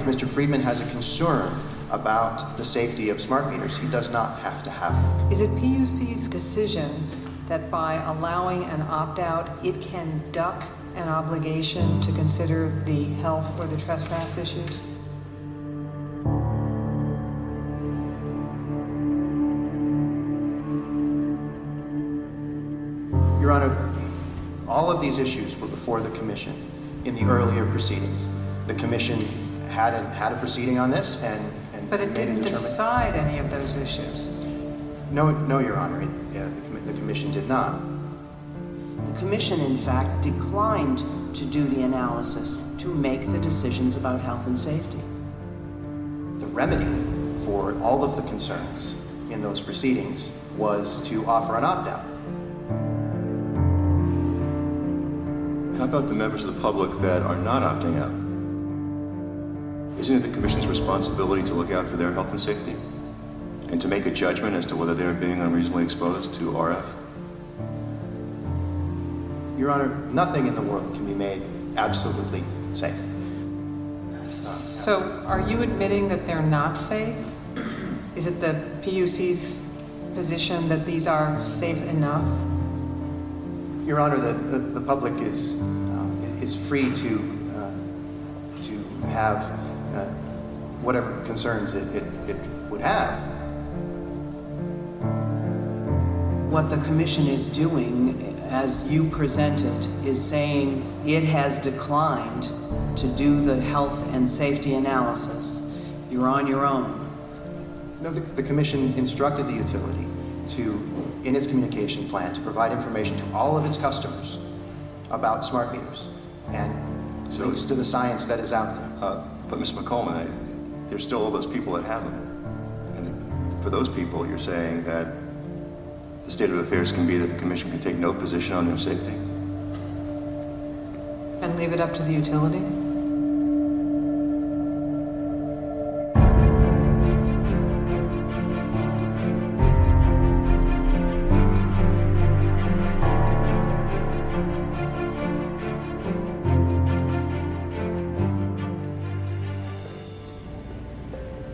Mr. Friedman has a concern about the safety of smart meters, he does not have to have them. Is it PUC's decision that by allowing an opt-out, it can duck an obligation to consider the health or the trespass issues? Your Honor, all of these issues were before the Commission in the earlier proceedings. The Commission had a proceeding on this and But it didn't decide any of those issues. No, Your Honor, the Commission did not. The Commission, in fact, declined to do the analysis to make the decisions about health and safety. The remedy for all of the concerns in those proceedings was to offer an opt-out. How about the members of the public that are not opting out? Isn't it the Commission's responsibility to look out for their health and safety? And to make a judgment as to whether they're being unreasonably exposed to RF? Your Honor, nothing in the world can be made absolutely safe. So are you admitting that they're not safe? Is it the PUC's position that these are safe enough? Your Honor, the public is free to have whatever concerns it would have. What the Commission is doing, as you presented, is saying it has declined to do the health and safety analysis. You're on your own. No, the Commission instructed the utility to, in its communication plan, to provide information to all of its customers about smart meters and links to the science that is out there. But Ms. McCollum, there's still all those people that have them. And for those people, you're saying that the state of affairs can be that the Commission can take no position on their safety? And leave it up to the utility?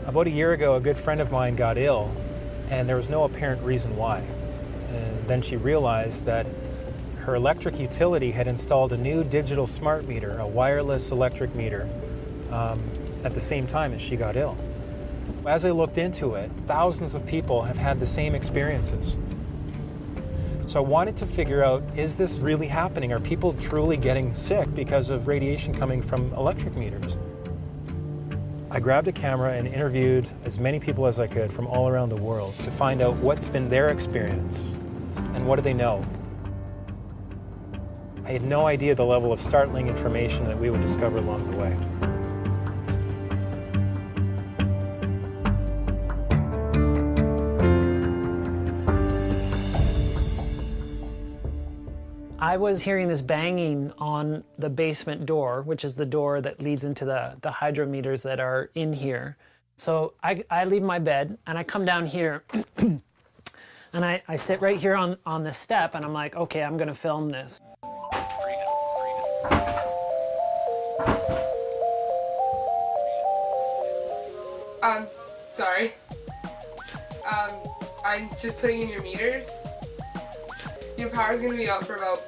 About a year ago, a good friend of mine got ill, and there was no apparent reason why. And then she realized that her electric utility had installed a new digital smart meter, a wireless electric meter, at the same time as she got ill. As I looked into it, thousands of people have had the same experiences. So I wanted to figure out, is this really happening? Are people truly getting sick because of radiation coming from electric meters? I grabbed a camera and interviewed as many people as I could from all around the world to find out what's been their experience and what do they know. I had no idea the level of startling information that we would discover along the way. I was hearing this banging on the basement door, which is the door that leads into the hydrometers that are in here. So I leave my bed and I come down here and I sit right here on the step and I'm like, okay, I'm gonna film this. Sorry. I'm just putting in your meters. Your power's gonna be up for about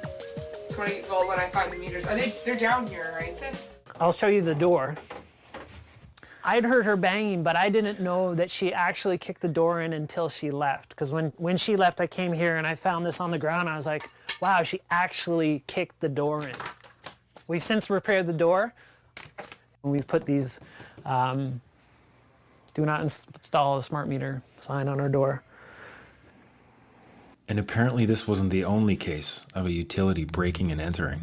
20, well, when I find the meters. They're down here, right? I'll show you the door. I'd heard her banging, but I didn't know that she actually kicked the door in until she left. Because when she left, I came here and I found this on the ground. I was like, wow, she actually kicked the door in. We've since repaired the door. We've put these do not install a smart meter sign on our door. And apparently this wasn't the only case of a utility breaking and entering.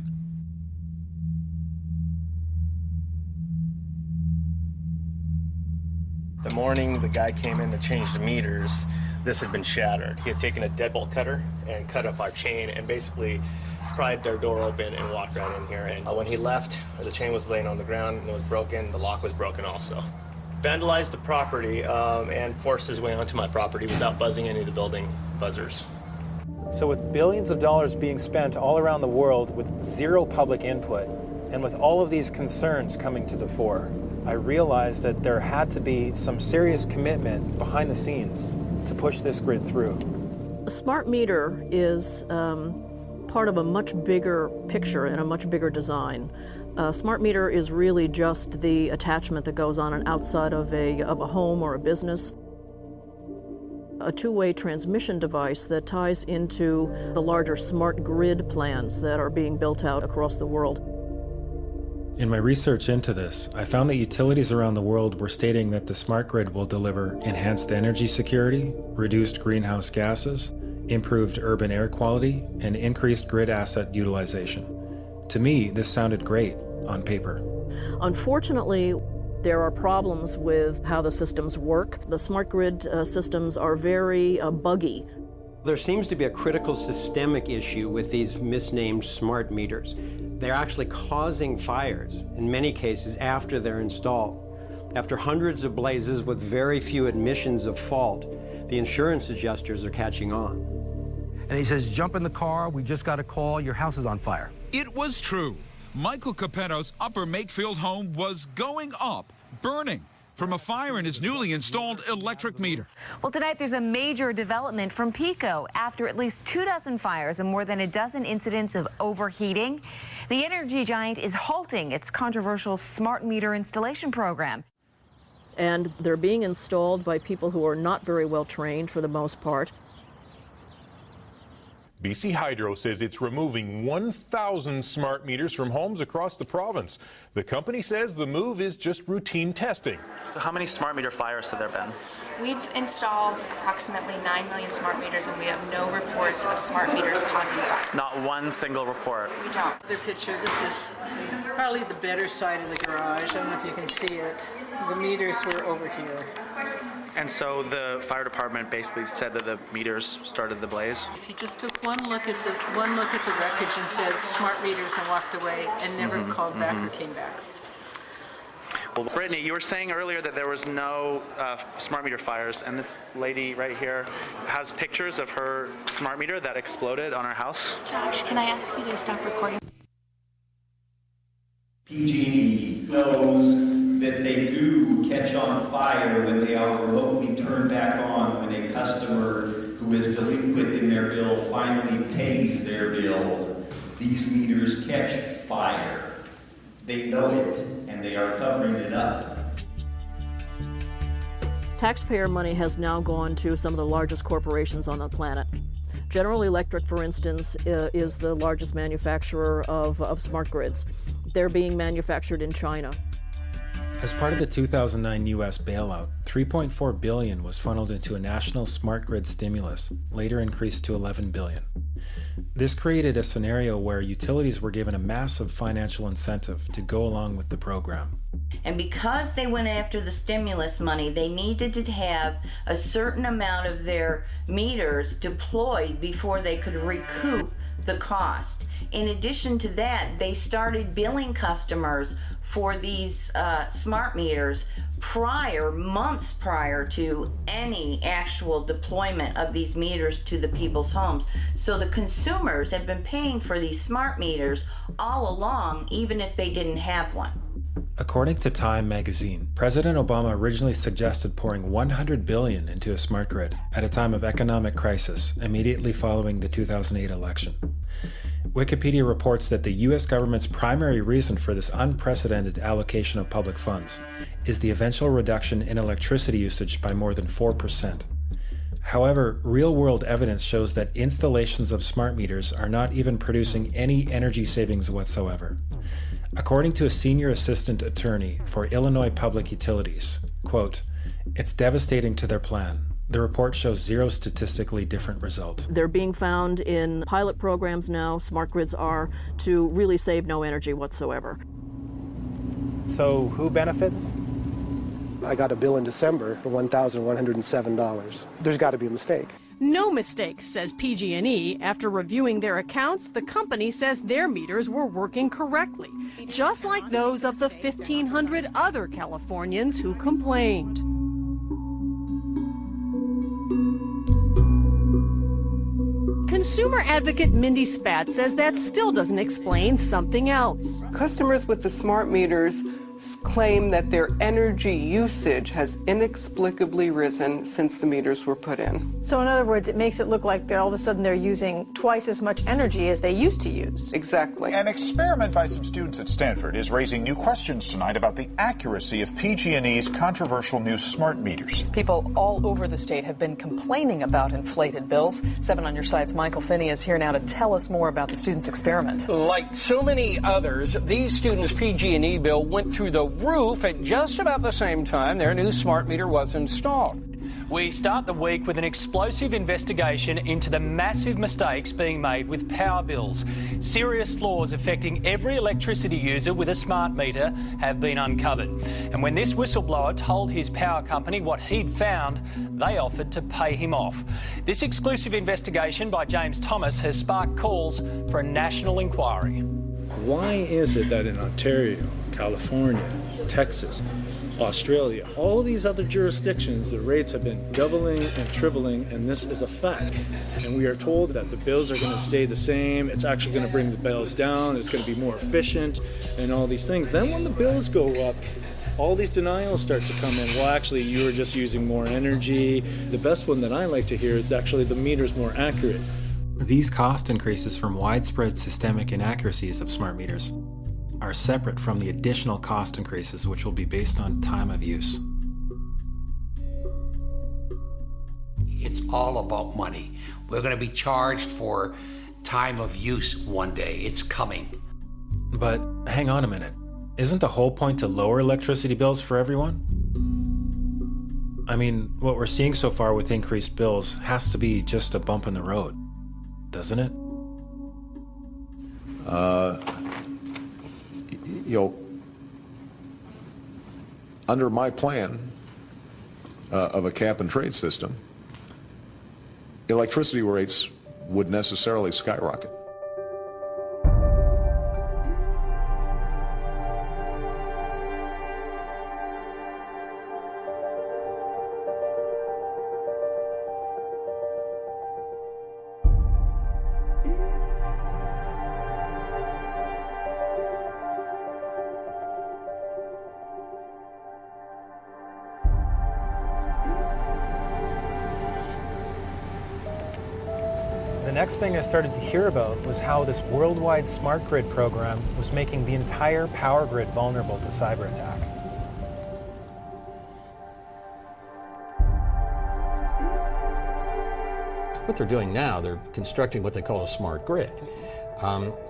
The morning the guy came in to change the meters, this had been shattered. He had taken a deadbolt cutter and cut up our chain and basically pried our door open and walked right in here. And when he left, the chain was laying on the ground and it was broken. The lock was broken also. Vandalized the property and forced his way onto my property without buzzing any of the building buzzers. So with billions of dollars being spent all around the world with zero public input And with all of these concerns coming to the fore, I realized that there had to be some serious commitment behind the scenes to push this grid through. A smart meter is part of a much bigger picture and a much bigger design. A smart meter is really just the attachment that goes on and outside of a home or a business. A two-way transmission device that ties into the larger smart grid plans that are being built out across the world. In my research into this, I found that utilities around the world were stating that the smart grid will deliver enhanced energy security, reduced greenhouse gases, improved urban air quality, and increased grid asset utilization. To me, this sounded great on paper. Unfortunately, there are problems with how the systems work. The smart grid systems are very buggy. There seems to be a critical systemic issue with these misnamed smart meters. They're actually causing fires, in many cases, after they're installed. After hundreds of blazes with very few admissions of fault, the insurance adjusters are catching on. And he says, jump in the car, we just got a call, your house is on fire. It was true. Michael Capetto's Upper Makefield home was going up, burning, from a fire in his newly installed electric meter. Well, tonight there's a major development from PECO. After at least 24 fires and more than a dozen incidents of overheating, the energy giant is halting its controversial smart meter installation program. And they're being installed by people who are not very well trained for the most part. BC Hydro says it's removing 1,000 smart meters from homes across the province. The company says the move is just routine testing. So how many smart meter fires have there been? We've installed approximately 9 million smart meters, and we have no reports of smart meters causing fire. Not one single report. We don't. Another picture, this is probably the better side of the garage. I don't know if you can see it. The meters were over here. And so the fire department basically said that the meters started the blaze? If you just took one look at the wreckage and said smart meters and walked away and never called back or came back. Well, Brittany, you were saying earlier that there was no smart meter fires, and this lady right here has pictures of her smart meter that exploded on her house. Josh, can I ask you to stop recording? PG&E knows that they do catch on fire when they are remotely turned back on when a customer who is delinquent in their bill finally pays their bill. These meters catch fire. They know it, and they are covering it up. Taxpayer money has now gone to some of the largest corporations on the planet. General Electric, for instance, is the largest manufacturer of smart grids. They're being manufactured in China. As part of the 2009 U.S. bailout, $3.4 billion was funneled into a national smart grid stimulus, later increased to $11 billion. This created a scenario where utilities were given a massive financial incentive to go along with the program. And because they went after the stimulus money, they needed to have a certain amount of their meters deployed before they could recoup the cost. In addition to that, they started billing customers for these smart meters months prior to any actual deployment of these meters to the people's homes. So the consumers have been paying for these smart meters all along, even if they didn't have one. According to Time magazine, President Obama originally suggested pouring $100 billion into a smart grid at a time of economic crisis immediately following the 2008 election. Wikipedia reports that the U.S. government's primary reason for this unprecedented allocation of public funds is the eventual reduction in electricity usage by more than 4%. However, real-world evidence shows that installations of smart meters are not even producing any energy savings whatsoever. According to a senior assistant attorney for Illinois Public Utilities, quote, "It's devastating to their plan. The report shows zero statistically different result." They're being found in pilot programs now, smart grids are, to really save no energy whatsoever. So who benefits? I got a bill in December for $1,107. There's got to be a mistake. No mistake, says PG&E. After reviewing their accounts, the company says their meters were working correctly, just like those of the 1,500 other Californians who complained. Consumer advocate Mindy Spat says that still doesn't explain something else. Customers with the smart meters claim that their energy usage has inexplicably risen since the meters were put in. So in other words, it makes it look like all of a sudden they're using twice as much energy as they used to use. Exactly. An experiment by some students at Stanford is raising new questions tonight about the accuracy of PG&E's controversial new smart meters. People all over the state have been complaining about inflated bills. 7 on Your Side's Michael Finney is here now to tell us more about the students' experiment. Like so many others, these students' PG&E bill went through the roof at just about the same time their new smart meter was installed. We start the week with an explosive investigation into the massive mistakes being made with power bills. Serious flaws affecting every electricity user with a smart meter have been uncovered. And when this whistleblower told his power company what he'd found, they offered to pay him off. This exclusive investigation by James Thomas has sparked calls for a national inquiry. Why is it that in Ontario, California, Texas, Australia, all these other jurisdictions, the rates have been doubling and tripling, and this is a fact. And we are told that the bills are going to stay the same, it's actually going to bring the bills down, it's going to be more efficient, and all these things. Then when the bills go up, all these denials start to come in. Well, actually, you were just using more energy. The best one that I like to hear is actually the meter's more accurate. These cost increases from widespread systemic inaccuracies of smart meters are separate from the additional cost increases, which will be based on time of use. It's all about money. We're going to be charged for time of use one day. It's coming. But hang on a minute. Isn't the whole point to lower electricity bills for everyone? I mean, what we're seeing so far with increased bills has to be just a bump in the road, doesn't it? Under my plan of a cap and trade system, electricity rates would necessarily skyrocket. The next thing I started to hear about was how this worldwide smart grid program was making the entire power grid vulnerable to cyber attack. What they're doing now, they're constructing what they call a smart grid.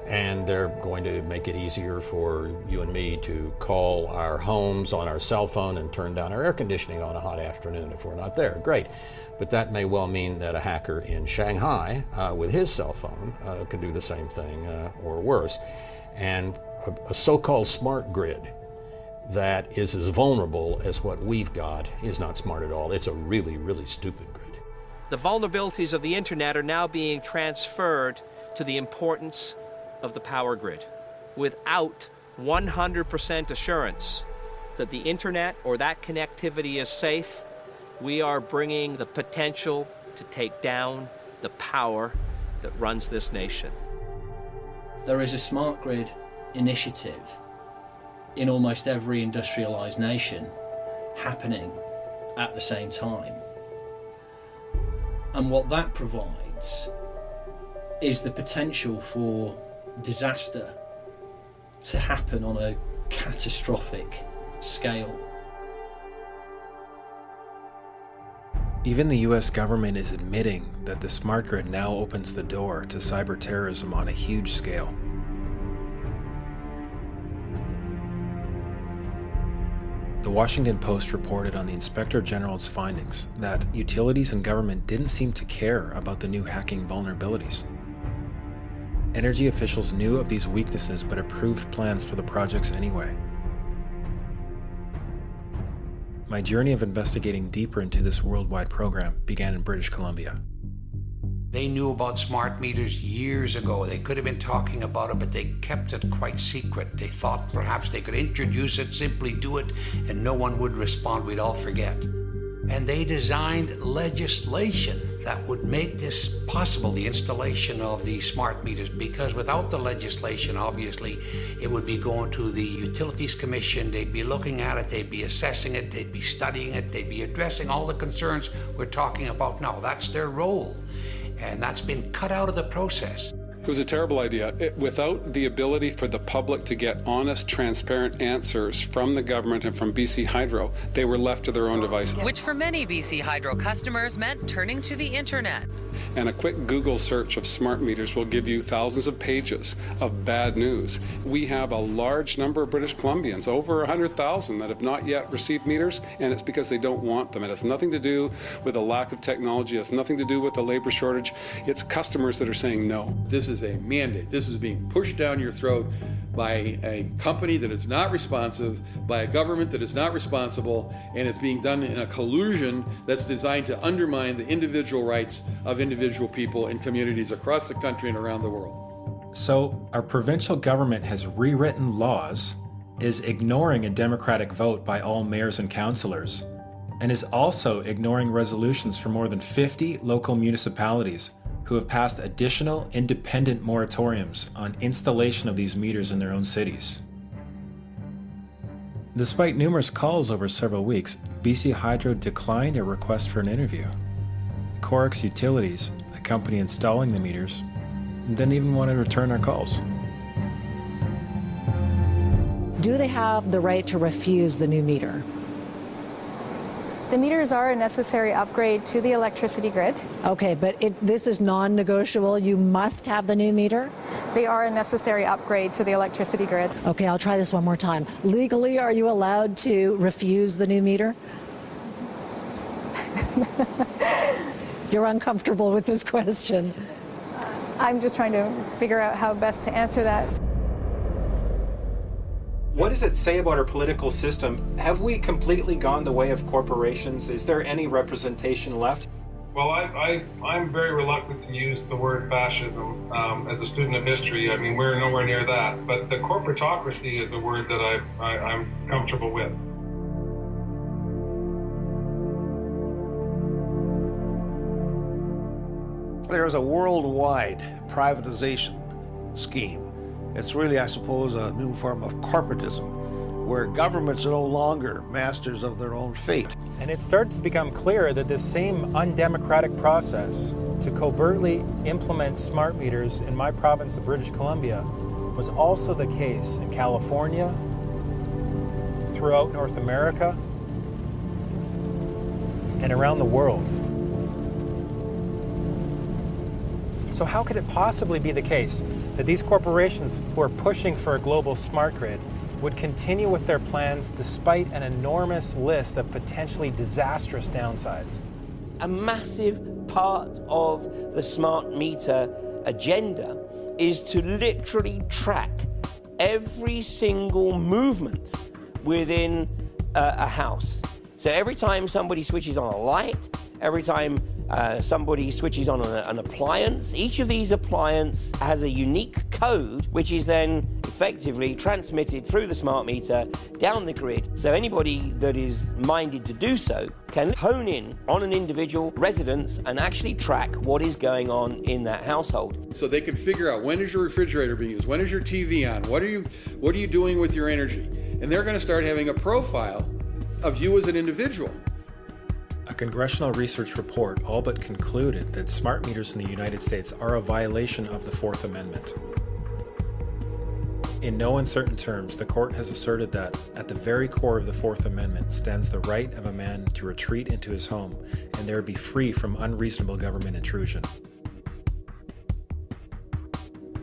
And they're going to make it easier for you and me to call our homes on our cell phone and turn down our air conditioning on a hot afternoon if we're not there. Great. But that may well mean that a hacker in Shanghai with his cell phone can do the same thing or worse. And a so-called smart grid that is as vulnerable as what we've got is not smart at all. It's a really, really stupid grid. The vulnerabilities of the internet are now being transferred to the importance of the power grid. Without 100% assurance that the internet or that connectivity is safe, we are bringing the potential to take down the power that runs this nation. There is a smart grid initiative in almost every industrialized nation happening at the same time. And what that provides is the potential for disaster to happen on a catastrophic scale. Even the US government is admitting that the smart grid now opens the door to cyber terrorism on a huge scale. The Washington Post reported on the Inspector General's findings that utilities and government didn't seem to care about the new hacking vulnerabilities. Energy officials knew of these weaknesses but approved plans for the projects anyway. My journey of investigating deeper into this worldwide program began in British Columbia. They knew about smart meters years ago. They could have been talking about it, but they kept it quite secret. They thought perhaps they could introduce it, simply do it, and no one would respond. We'd all forget. And they designed legislation that would make this possible, the installation of these smart meters, because without the legislation, obviously, it would be going to the Utilities Commission, they'd be looking at it, they'd be assessing it, they'd be studying it, they'd be addressing all the concerns we're talking about now. That's their role, and that's been cut out of the process. It was a terrible idea. Without the ability for the public to get honest, transparent answers from the government and from BC Hydro, they were left to their own devices. Which for many BC Hydro customers meant turning to the internet. And a quick Google search of smart meters will give you thousands of pages of bad news. We have a large number of British Columbians, over 100,000, that have not yet received meters, and it's because they don't want them. It has nothing to do with a lack of technology. It has nothing to do with the labor shortage. It's customers that are saying no. This is a mandate. This is being pushed down your throat by a company that is not responsive, by a government that is not responsible, and it's being done in a collusion that's designed to undermine the individual rights of individual people in communities across the country and around the world. So our provincial government has rewritten laws, is ignoring a democratic vote by all mayors and councillors, and is also ignoring resolutions from more than 50 local municipalities who have passed additional independent moratoriums on installation of these meters in their own cities. Despite numerous calls over several weeks, BC Hydro declined a request for an interview. Corix Utilities, the company installing the meters, didn't even want to return our calls. Do they have the right to refuse the new meter? The meters are a necessary upgrade to the electricity grid. Okay, but this is non-negotiable. You must have the new meter? They are a necessary upgrade to the electricity grid. Okay, I'll try this one more time. Legally, are you allowed to refuse the new meter? You're uncomfortable with this question. I'm just trying to figure out how best to answer that. What does it say about our political system? Have we completely gone the way of corporations? Is there any representation left? Well, I'm very reluctant to use the word fascism as a student of history. I mean, we're nowhere near that. But the corporatocracy is a word that I'm comfortable with. There's a worldwide privatization scheme. It's really, I suppose, a new form of corporatism, where governments are no longer masters of their own fate. And it starts to become clear that this same undemocratic process to covertly implement smart meters in my province of British Columbia was also the case in California, throughout North America, and around the world. So how could it possibly be the case that these corporations who are pushing for a global smart grid would continue with their plans despite an enormous list of potentially disastrous downsides? A massive part of the smart meter agenda is to literally track every single movement within a house. So every time somebody switches on a light, every time somebody switches on an appliance, each of these appliances has a unique code which is then effectively transmitted through the smart meter down the grid. So anybody that is minded to do so can hone in on an individual residence and actually track what is going on in that household. So they can figure out, when is your refrigerator being used? When is your TV on? What are you doing with your energy? And they're going to start having a profile of you as an individual. A congressional research report all but concluded that smart meters in the United States are a violation of the Fourth Amendment. In no uncertain terms, the court has asserted that, at the very core of the Fourth Amendment, stands the right of a man to retreat into his home and there be free from unreasonable government intrusion.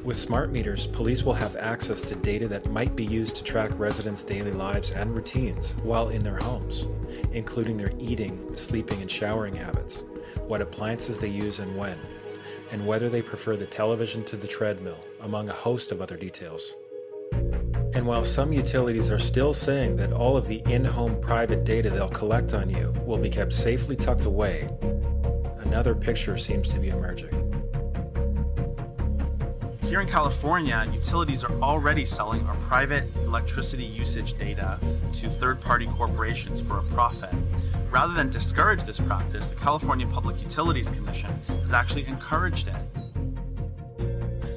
With smart meters, police will have access to data that might be used to track residents' daily lives and routines while in their homes, including their eating, sleeping, and showering habits, what appliances they use and when, and whether they prefer the television to the treadmill, among a host of other details. And while some utilities are still saying that all of the in-home private data they'll collect on you will be kept safely tucked away, another picture seems to be emerging. Here in California, utilities are already selling our private electricity usage data to third-party corporations for a profit. Rather than discourage this practice, the California Public Utilities Commission has actually encouraged it.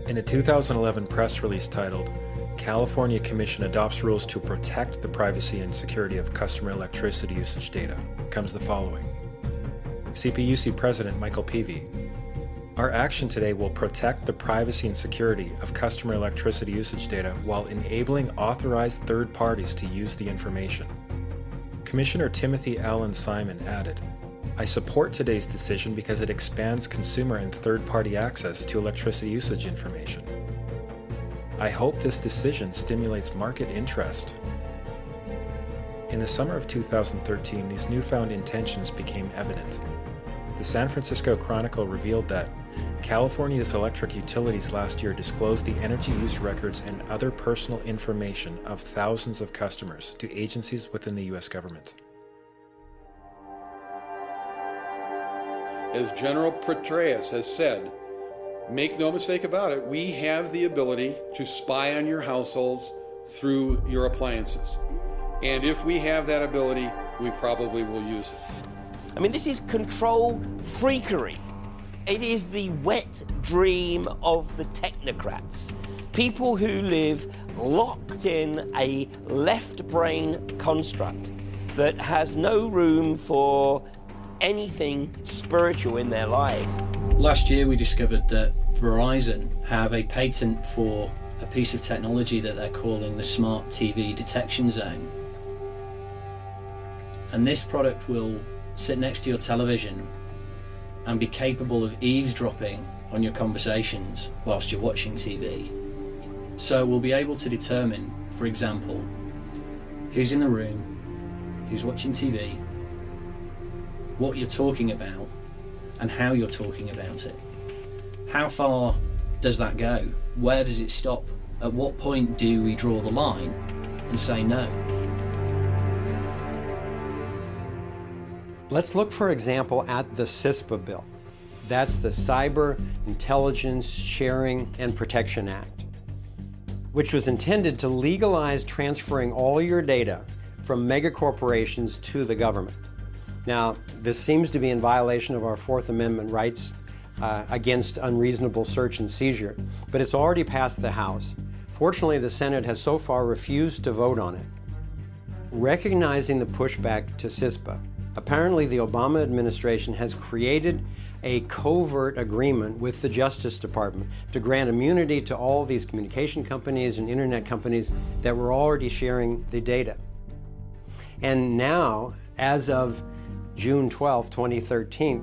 In a 2011 press release titled, "California Commission Adopts Rules to Protect the Privacy and Security of Customer Electricity Usage Data," comes the following. CPUC President Michael Peavy: "Our action today will protect the privacy and security of customer electricity usage data while enabling authorized third parties to use the information." Commissioner Timothy Allen Simon added, "I support today's decision because it expands consumer and third-party access to electricity usage information. I hope this decision stimulates market interest." In the summer of 2013, these newfound intentions became evident. The San Francisco Chronicle revealed that California's electric utilities last year disclosed the energy use records and other personal information of thousands of customers to agencies within the U.S. government. As General Petraeus has said, make no mistake about it, we have the ability to spy on your households through your appliances. And if we have that ability, we probably will use it. I mean, this is control freakery. It is the wet dream of the technocrats. People who live locked in a left brain construct that has no room for anything spiritual in their lives. Last year we discovered that Verizon have a patent for a piece of technology that they're calling the Smart TV Detection Zone. And this product will sit next to your television and be capable of eavesdropping on your conversations whilst you're watching TV. So we'll be able to determine, for example, who's in the room, who's watching TV, what you're talking about, and how you're talking about it. How far does that go? Where does it stop? At what point do we draw the line and say no? Let's look, for example, at the CISPA bill. That's the Cyber Intelligence Sharing and Protection Act, which was intended to legalize transferring all your data from megacorporations to the government. Now, this seems to be in violation of our Fourth Amendment rights against unreasonable search and seizure, but it's already passed the House. Fortunately, the Senate has so far refused to vote on it. Recognizing the pushback to CISPA, apparently the Obama administration has created a covert agreement with the Justice Department to grant immunity to all these communication companies and internet companies that were already sharing the data. And now, as of June 12, 2013,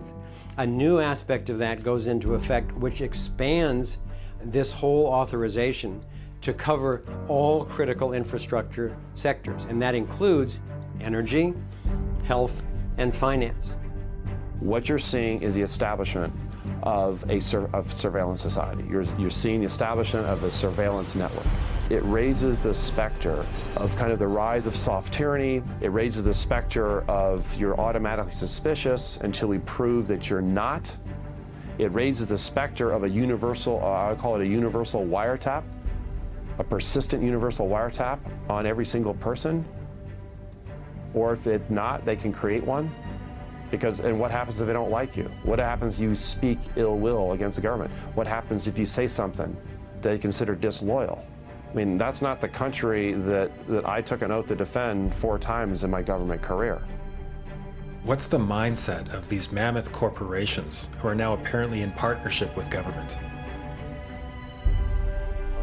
a new aspect of that goes into effect, which expands this whole authorization to cover all critical infrastructure sectors, and that includes energy, health, and finance. What you're seeing is the establishment of a surveillance society. You're seeing the establishment of a surveillance network. It raises the specter of kind of the rise of soft tyranny. It raises the specter of you're automatically suspicious until we prove that you're not. It raises the specter of a universal, I call it a universal wiretap, a persistent universal wiretap on every single person. Or if it's not, they can create one. And what happens if they don't like you? What happens if you speak ill will against the government? What happens if you say something they consider disloyal? I mean, that's not the country that I took an oath to defend 4 times in my government career. What's the mindset of these mammoth corporations who are now apparently in partnership with government?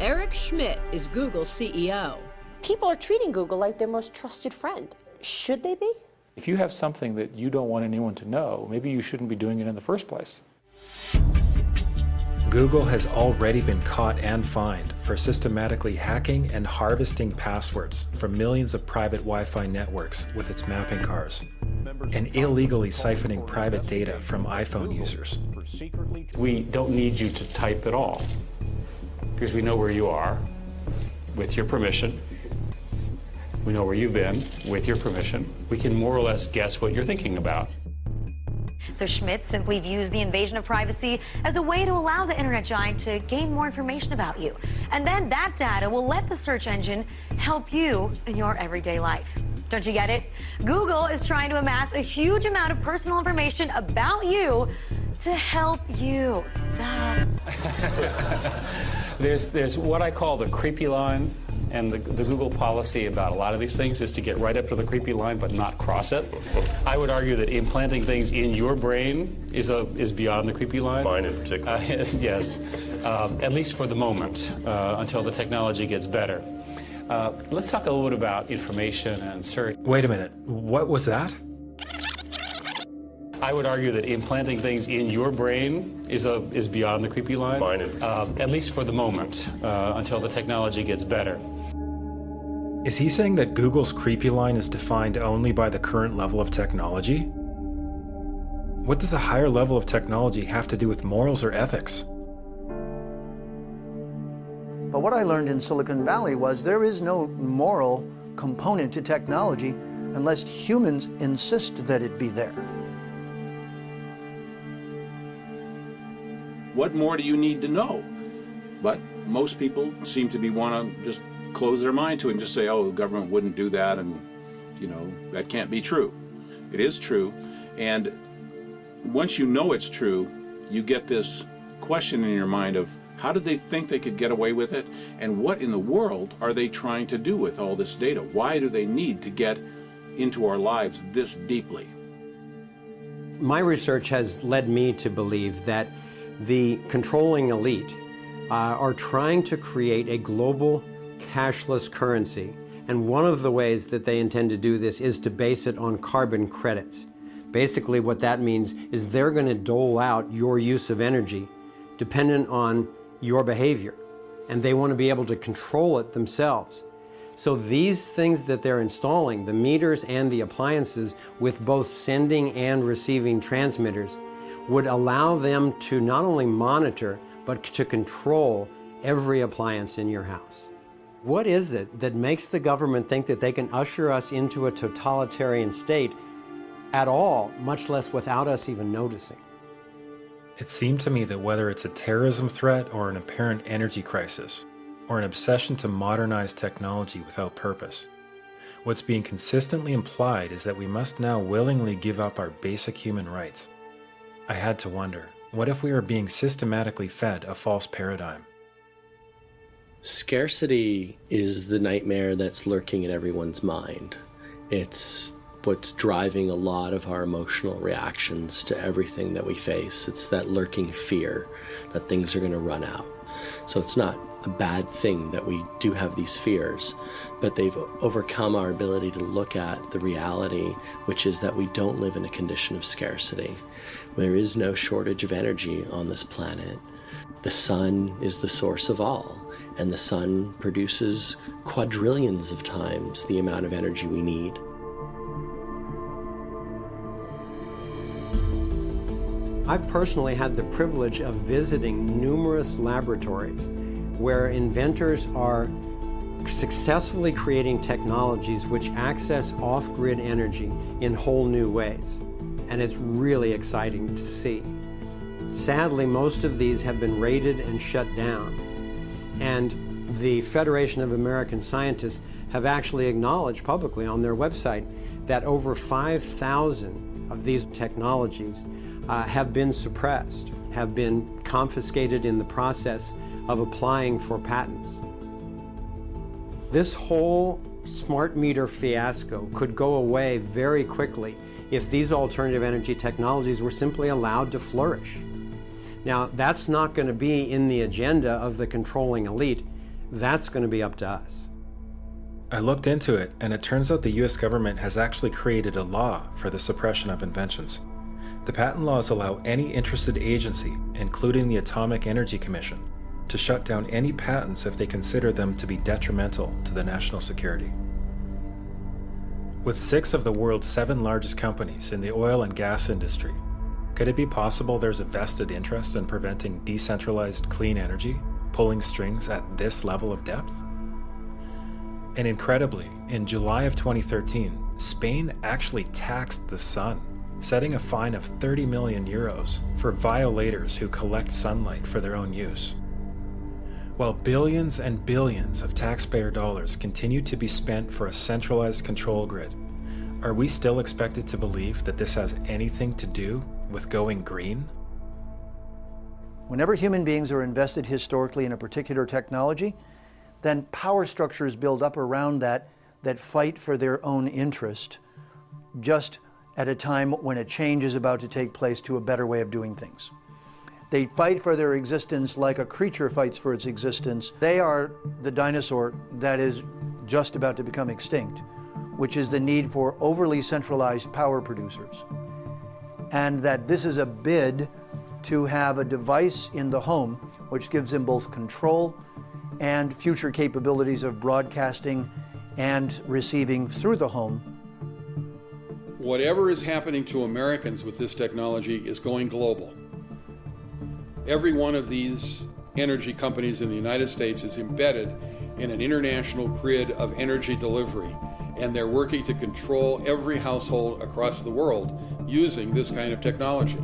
Eric Schmidt is Google's CEO. People are treating Google like their most trusted friend. Should they be? If you have something that you don't want anyone to know, maybe you shouldn't be doing it in the first place. Google has already been caught and fined for systematically hacking and harvesting passwords from millions of private Wi-Fi networks with its mapping cars, and illegally siphoning private data from iPhone users. We don't need you to type at all, because we know where you are, with your permission. We know where you've been, with your permission. We can more or less guess what you're thinking about. So Schmidt simply views the invasion of privacy as a way to allow the internet giant to gain more information about you. And then that data will let the search engine help you in your everyday life. Don't you get it? Google is trying to amass a huge amount of personal information about you to help you. Duh. There's what I call the creepy line, and the Google policy about a lot of these things is to get right up to the creepy line but not cross it. I would argue that implanting things in your brain is beyond the creepy line. Mine in particular. Yes, at least for the moment, until the technology gets better. Let's talk a little bit about information and search. Wait a minute, what was that? I would argue that implanting things in your brain is beyond the creepy line. Mine in particular. At least for the moment, until the technology gets better. Is he saying that Google's creepy line is defined only by the current level of technology? What does a higher level of technology have to do with morals or ethics? But what I learned in Silicon Valley was there is no moral component to technology unless humans insist that it be there. What more do you need to know? But most people seem to want to just close their mind to it and just say, oh, the government wouldn't do that, and, you know, that can't be true. It is true, and once you know it's true, you get this question in your mind of, how did they think they could get away with it? And what in the world are they trying to do with all this data? Why do they need to get into our lives this deeply? My research has led me to believe that the controlling elite are trying to create a global cashless currency. And one of the ways that they intend to do this is to base it on carbon credits. Basically what that means is they're going to dole out your use of energy dependent on your behavior, and they want to be able to control it themselves. So these things that they're installing, the meters and the appliances with both sending and receiving transmitters, would allow them to not only monitor, but to control every appliance in your house. What is it that makes the government think that they can usher us into a totalitarian state at all, much less without us even noticing? It seemed to me that whether it's a terrorism threat or an apparent energy crisis, or an obsession to modernize technology without purpose, what's being consistently implied is that we must now willingly give up our basic human rights. I had to wonder, what if we are being systematically fed a false paradigm? Scarcity is the nightmare that's lurking in everyone's mind. It's what's driving a lot of our emotional reactions to everything that we face. It's that lurking fear that things are going to run out. So it's not a bad thing that we do have these fears, but they've overcome our ability to look at the reality, which is that we don't live in a condition of scarcity. There is no shortage of energy on this planet. The sun is the source of all, and the sun produces quadrillions of times the amount of energy we need. I've personally had the privilege of visiting numerous laboratories where inventors are successfully creating technologies which access off-grid energy in whole new ways. And it's really exciting to see. Sadly, most of these have been raided and shut down. And the Federation of American Scientists have actually acknowledged publicly on their website that over 5,000 of these technologies have been suppressed, have been confiscated in the process of applying for patents. This whole smart meter fiasco could go away very quickly if these alternative energy technologies were simply allowed to flourish. Now, that's not going to be in the agenda of the controlling elite. That's going to be up to us. I looked into it, and it turns out the US government has actually created a law for the suppression of inventions. The patent laws allow any interested agency, including the Atomic Energy Commission, to shut down any patents if they consider them to be detrimental to the national security. With 6 of the world's 7 largest companies in the oil and gas industry, could it be possible there's a vested interest in preventing decentralized clean energy, pulling strings at this level of depth? And incredibly, in July of 2013, Spain actually taxed the sun setting a fine of 30 million euros for violators who collect sunlight for their own use. While billions and billions of taxpayer dollars continue to be spent for a centralized control grid, are we still expected to believe that this has anything to do with going green? Whenever human beings are invested historically in a particular technology, then power structures build up around that fight for their own interest, just at a time when a change is about to take place to a better way of doing things. They fight for their existence like a creature fights for its existence. They are the dinosaur that is just about to become extinct, which is the need for overly centralized power producers. And that this is a bid to have a device in the home which gives them both control and future capabilities of broadcasting and receiving through the home. Whatever is happening to Americans with this technology is going global. Every one of these energy companies in the United States is embedded in an international grid of energy delivery, and they're working to control every household across the world using this kind of technology.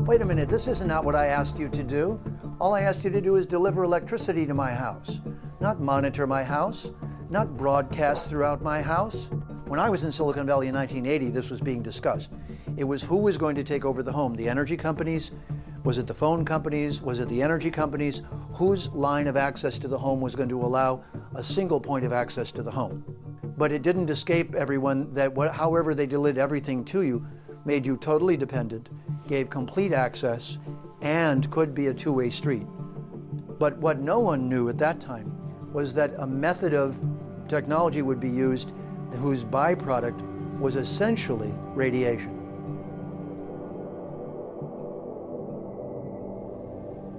Wait a minute, this isn't what I asked you to do. All I asked you to do is deliver electricity to my house, not monitor my house, not broadcast throughout my house. When I was in Silicon Valley in 1980, this was being discussed. It was who was going to take over the home, the energy companies? Was it the phone companies? Was it the energy companies? Whose line of access to the home was going to allow a single point of access to the home? But it didn't escape everyone that however they delivered everything to you, made you totally dependent, gave complete access, and could be a two-way street. But what no one knew at that time was that a method of technology would be used whose byproduct was essentially radiation.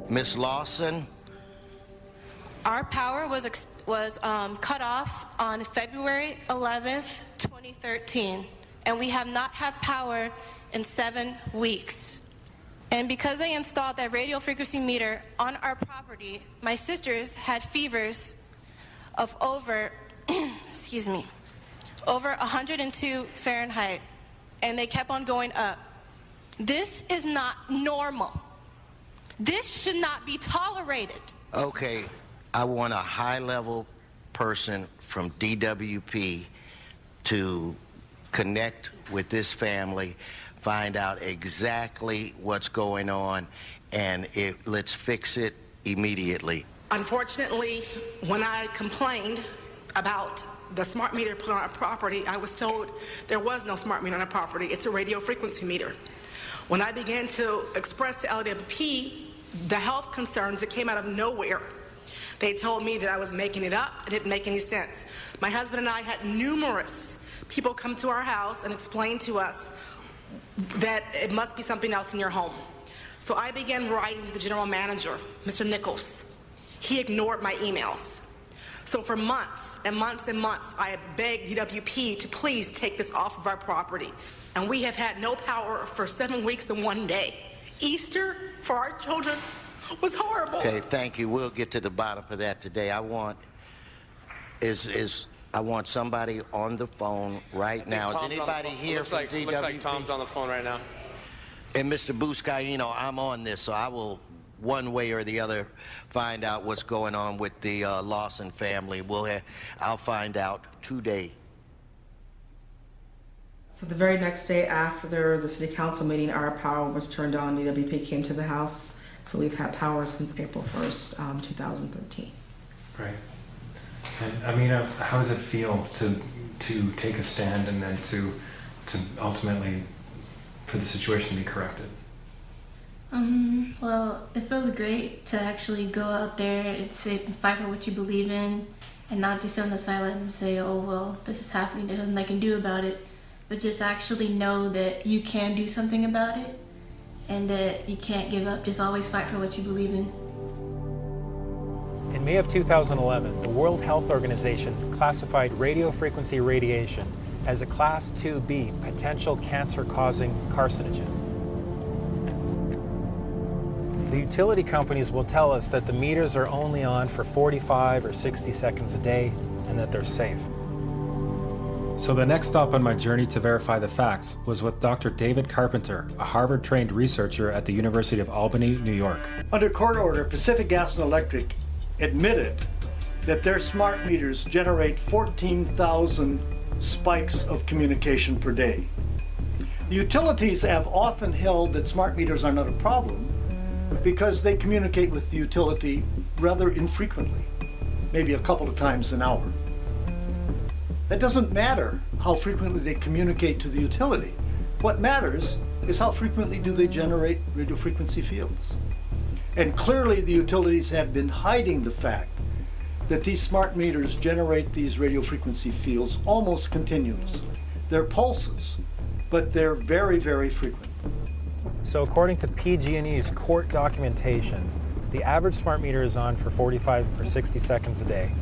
Ms. Lawson? Our power was cut off on February 11th, 2013, and we have not had power in 7 weeks. And because they installed that radio frequency meter on our property, my sisters had fevers of over, over 102 Fahrenheit, and they kept on going up. This is not normal. This should not be tolerated. Okay, I want a high-level person from DWP to connect with this family, find out exactly what's going on, and let's fix it immediately. Unfortunately, when I complained about the smart meter put on our property, I was told there was no smart meter on our property. It's a radio frequency meter. When I began to express to LWP the health concerns that came out of nowhere, they told me that I was making it up. It didn't make any sense. My husband and I had numerous people come to our house and explain to us that it must be something else in your home. So I began writing to the general manager, Mr. Nichols. He ignored my emails. So for months and months and months, I have begged DWP to please take this off of our property. And we have had no power for 7 weeks and 1 day. Easter for our children was horrible. Okay, thank you. We'll get to the bottom of that today. I want somebody on the phone right now. Is anybody here from DWP? Looks like Tom's on the phone right now. And Mr. Buscaino, I'm on this, so I will, one way or the other, find out what's going on with the Lawson family. I'll find out today. So the very next day after the city council meeting, our power was turned on. DWP came to the house. So we've had power since April 1st, 2013. Right. And Amina, how does it feel to take a stand and then to ultimately for the situation to be corrected? Well, it feels great to actually go out there and fight for what you believe in, and not just sit on the sidelines and say, oh, well, this is happening, there's nothing I can do about it, but just actually know that you can do something about it and that you can't give up. Just always fight for what you believe in. In May of 2011, the World Health Organization classified radio frequency radiation as a Class 2B potential cancer-causing carcinogen. The utility companies will tell us that the meters are only on for 45 or 60 seconds a day and that they're safe. So the next stop on my journey to verify the facts was with Dr. David Carpenter, a Harvard-trained researcher at the University of Albany, New York. Under court order, Pacific Gas and Electric admitted that their smart meters generate 14,000 spikes of communication per day. The utilities have often held that smart meters are not a problem because they communicate with the utility rather infrequently, maybe a couple of times an hour. That doesn't matter how frequently they communicate to the utility. What matters is how frequently do they generate radio frequency fields. And clearly the utilities have been hiding the fact that these smart meters generate these radio frequency fields almost continuously. They're pulses, but they're very, very frequent. So according to PG&E's court documentation, the average smart meter is on for 45 or 60 seconds a day,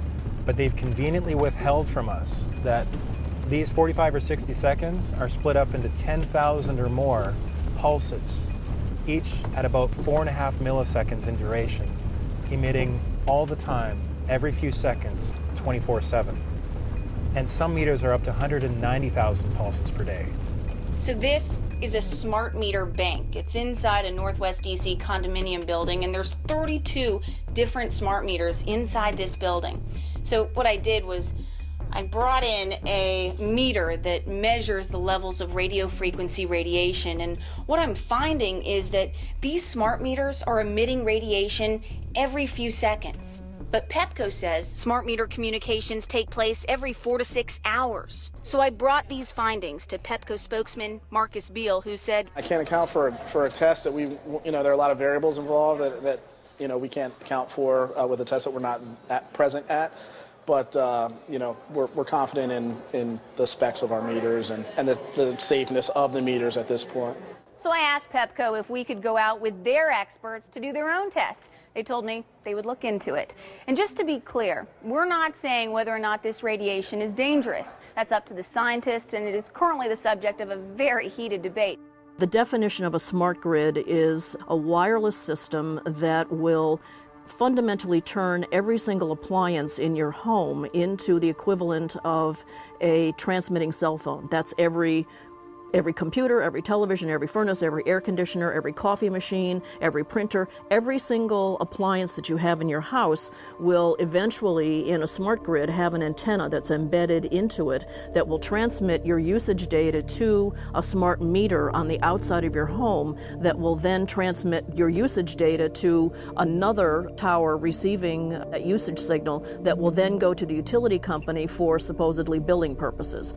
but they've conveniently withheld from us that these 45 or 60 seconds are split up into 10,000 or more pulses, each at about 4.5 milliseconds in duration, emitting all the time, every few seconds, 24/7. And some meters are up to 190,000 pulses per day. So this is a smart meter bank. It's inside a Northwest DC condominium building, and there's 32 different smart meters inside this building. So what I did was I brought in a meter that measures the levels of radio frequency radiation, and what I'm finding is that these smart meters are emitting radiation every few seconds. But Pepco says smart meter communications take place every 4 to 6 hours. So I brought these findings to Pepco spokesman Marcus Beal, who said, I can't account for a test that there are a lot of variables involved that we can't account for with a test that we're not present at. But, we're confident in the specs of our meters and the safeness of the meters at this point. So I asked Pepco if we could go out with their experts to do their own test. They told me they would look into it. And just to be clear, we're not saying whether or not this radiation is dangerous. That's up to the scientists, and it is currently the subject of a very heated debate. The definition of a smart grid is a wireless system that will fundamentally turn every single appliance in your home into the equivalent of a transmitting cell phone. That's every computer, every television, every furnace, every air conditioner, every coffee machine, every printer, every single appliance that you have in your house will eventually, in a smart grid, have an antenna that's embedded into it that will transmit your usage data to a smart meter on the outside of your home that will then transmit your usage data to another tower receiving a usage signal that will then go to the utility company for supposedly billing purposes.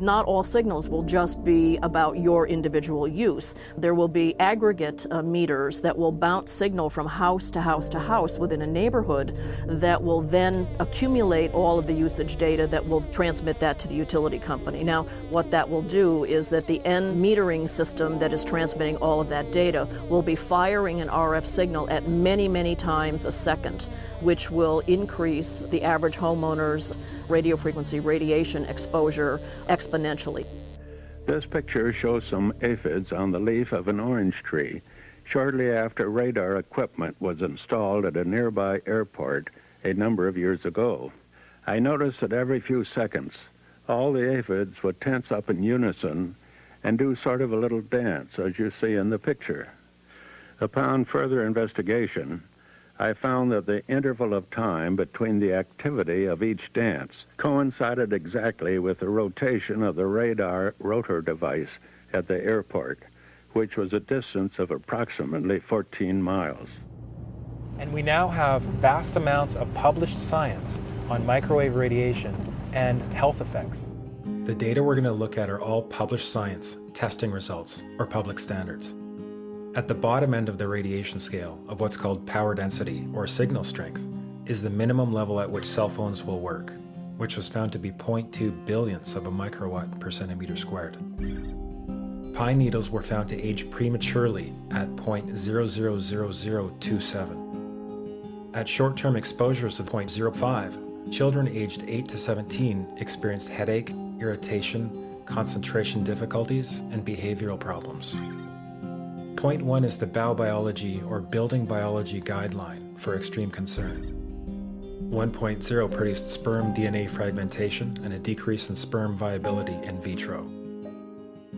Not all signals will just be about your individual use. There will be aggregate meters that will bounce signal from house to house to house within a neighborhood that will then accumulate all of the usage data that will transmit that to the utility company. Now, what that will do is that the end metering system that is transmitting all of that data will be firing an RF signal at many, many times a second, which will increase the average homeowner's radio frequency radiation exposure exponentially. This picture shows some aphids on the leaf of an orange tree shortly after radar equipment was installed at a nearby airport a number of years ago. I noticed that every few seconds, all the aphids would tense up in unison and do sort of a little dance, as you see in the picture. Upon further investigation, I found that the interval of time between the activity of each dance coincided exactly with the rotation of the radar rotor device at the airport, which was a distance of approximately 14 miles. And we now have vast amounts of published science on microwave radiation and health effects. The data we're going to look at are all published science, testing results, or public standards. At the bottom end of the radiation scale of what's called power density or signal strength is the minimum level at which cell phones will work, which was found to be 0.2 billionths of a microwatt per centimeter squared. Pine needles were found to age prematurely at 0.000027. At short-term exposures of 0.05, children aged 8 to 17 experienced headache, irritation, concentration difficulties, and behavioral problems. Point 1 is the biobiology or building biology guideline for extreme concern. 1.0 produced sperm DNA fragmentation and a decrease in sperm viability in vitro.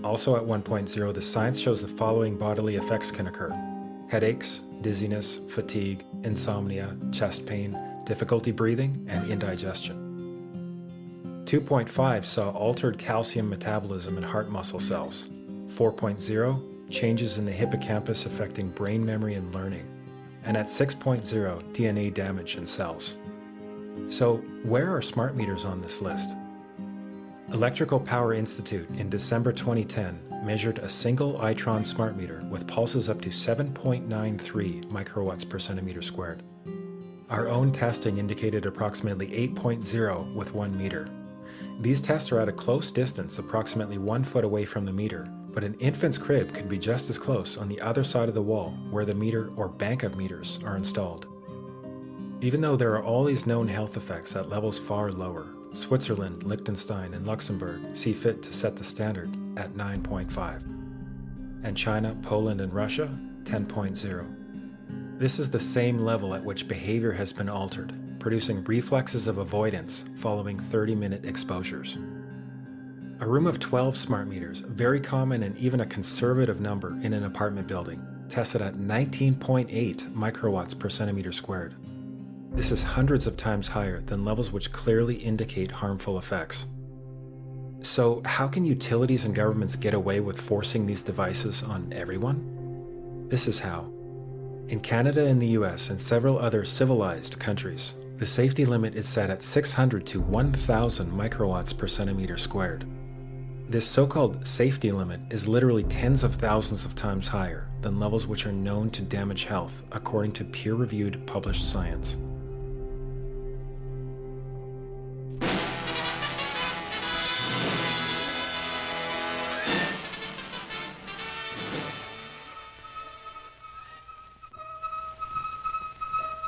Also at 1.0, the science shows the following bodily effects can occur: headaches, dizziness, fatigue, insomnia, chest pain, difficulty breathing, and indigestion. 2.5 saw altered calcium metabolism in heart muscle cells. 4.0, changes in the hippocampus affecting brain memory and learning. And at 6.0, DNA damage in cells. So, where are smart meters on this list? Electrical Power Institute in December 2010 measured a single Itron smart meter with pulses up to 7.93 microwatts per centimeter squared. Our own testing indicated approximately 8.0 with 1 meter. These tests are at a close distance, approximately 1 foot away from the meter, but an infant's crib could be just as close on the other side of the wall where the meter or bank of meters are installed. Even though there are all these known health effects at levels far lower, Switzerland, Liechtenstein, and Luxembourg see fit to set the standard at 9.5. And China, Poland, and Russia, 10.0. This is the same level at which behavior has been altered, producing reflexes of avoidance following 30-minute exposures. A room of 12 smart meters, very common and even a conservative number in an apartment building, tested at 19.8 microwatts per centimeter squared. This is hundreds of times higher than levels which clearly indicate harmful effects. So how can utilities and governments get away with forcing these devices on everyone? This is how. In Canada and the US and several other civilized countries, the safety limit is set at 600 to 1,000 microwatts per centimeter squared. This so-called safety limit is literally tens of thousands of times higher than levels which are known to damage health, according to peer-reviewed published science.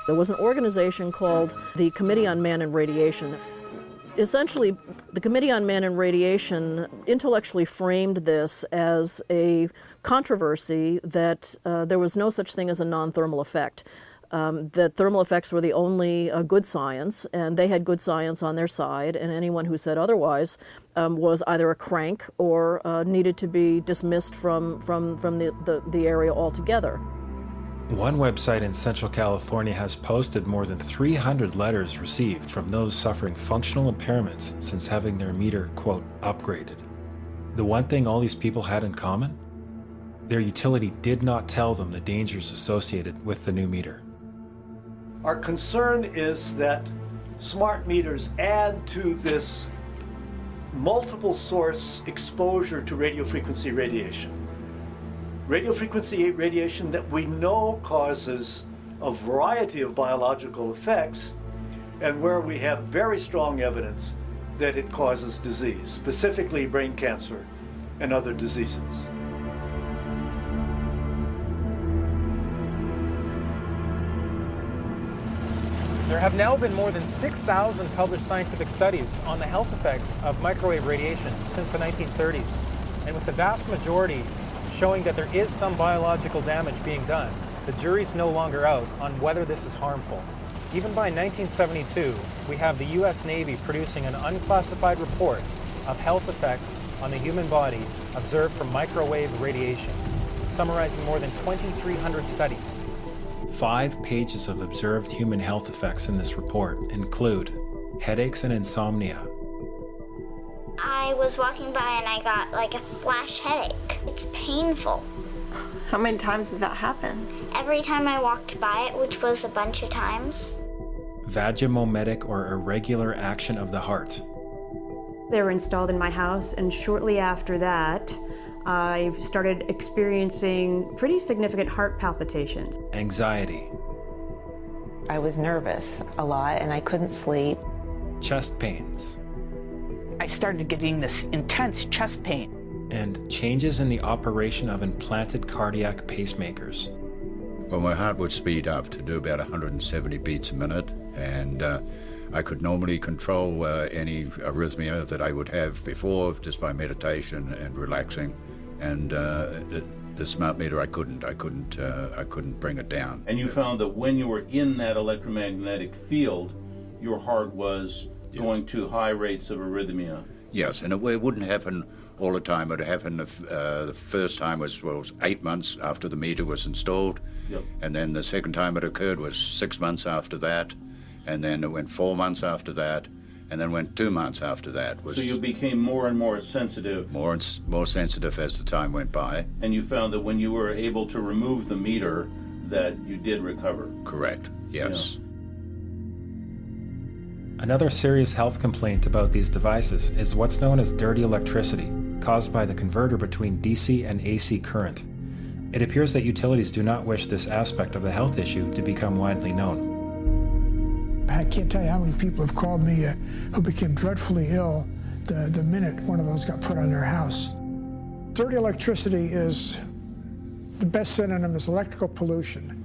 There was an organization called the Committee on Man and Radiation. Essentially, the Committee on Man and Radiation intellectually framed this as a controversy that there was no such thing as a non-thermal effect, that thermal effects were the only good science, and they had good science on their side, and anyone who said otherwise was either a crank or needed to be dismissed from the area altogether. One website in Central California has posted more than 300 letters received from those suffering functional impairments since having their meter, quote, upgraded. The one thing all these people had in common? Their utility did not tell them the dangers associated with the new meter. Our concern is that smart meters add to this multiple source exposure to radio frequency radiation. Radio frequency radiation that we know causes a variety of biological effects, and where we have very strong evidence that it causes disease, specifically brain cancer and other diseases. There have now been more than 6,000 published scientific studies on the health effects of microwave radiation since the 1930s, and with the vast majority showing that there is some biological damage being done, the jury's no longer out on whether this is harmful. Even by 1972, we have the US Navy producing an unclassified report of health effects on the human body observed from microwave radiation, summarizing more than 2,300 studies. 5 pages of observed human health effects in this report include headaches and insomnia. I was walking by and I got like a flash headache. It's painful. How many times did that happen? Every time I walked by it, which was a bunch of times. Vagomometic or irregular action of the heart. They were installed in my house, and shortly after that, I started experiencing pretty significant heart palpitations. Anxiety. I was nervous a lot and I couldn't sleep. Chest pains. I started getting this intense chest pain. And changes in the operation of implanted cardiac pacemakers. Well, my heart would speed up to do about 170 beats a minute, and I could normally control any arrhythmia that I would have before just by meditation and relaxing. And the smart meter, I couldn't bring it down. And you found that when you were in that electromagnetic field, your heart was going to high rates of arrhythmia. Yes, and it wouldn't happen all the time. It happened the first time was 8 months after the meter was installed. Yep. And then the second time it occurred was 6 months after that. And then it went 4 months after that. And then went 2 months after that. So you became more and more sensitive. More sensitive as the time went by. And you found that when you were able to remove the meter, that you did recover. Correct, yes. Yeah. Another serious health complaint about these devices is what's known as dirty electricity, caused by the converter between DC and AC current. It appears that utilities do not wish this aspect of the health issue to become widely known. I can't tell you how many people have called me who became dreadfully ill the minute one of those got put on their house. Dirty electricity is the best synonym is electrical pollution.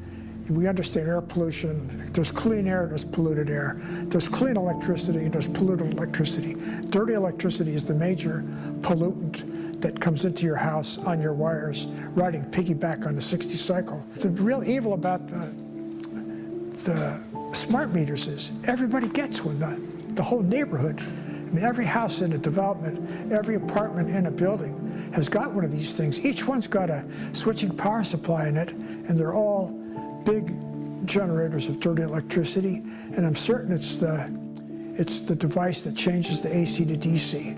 We understand air pollution. There's clean air, there's polluted air. There's clean electricity, there's polluted electricity. Dirty electricity is the major pollutant that comes into your house on your wires, riding piggyback on the 60 cycle. The real evil about the smart meters is everybody gets one, the whole neighborhood. I mean, every house in a development, every apartment in a building has got one of these things. Each one's got a switching power supply in it, and they're all big generators of dirty electricity, and I'm certain it's the device that changes the AC to DC.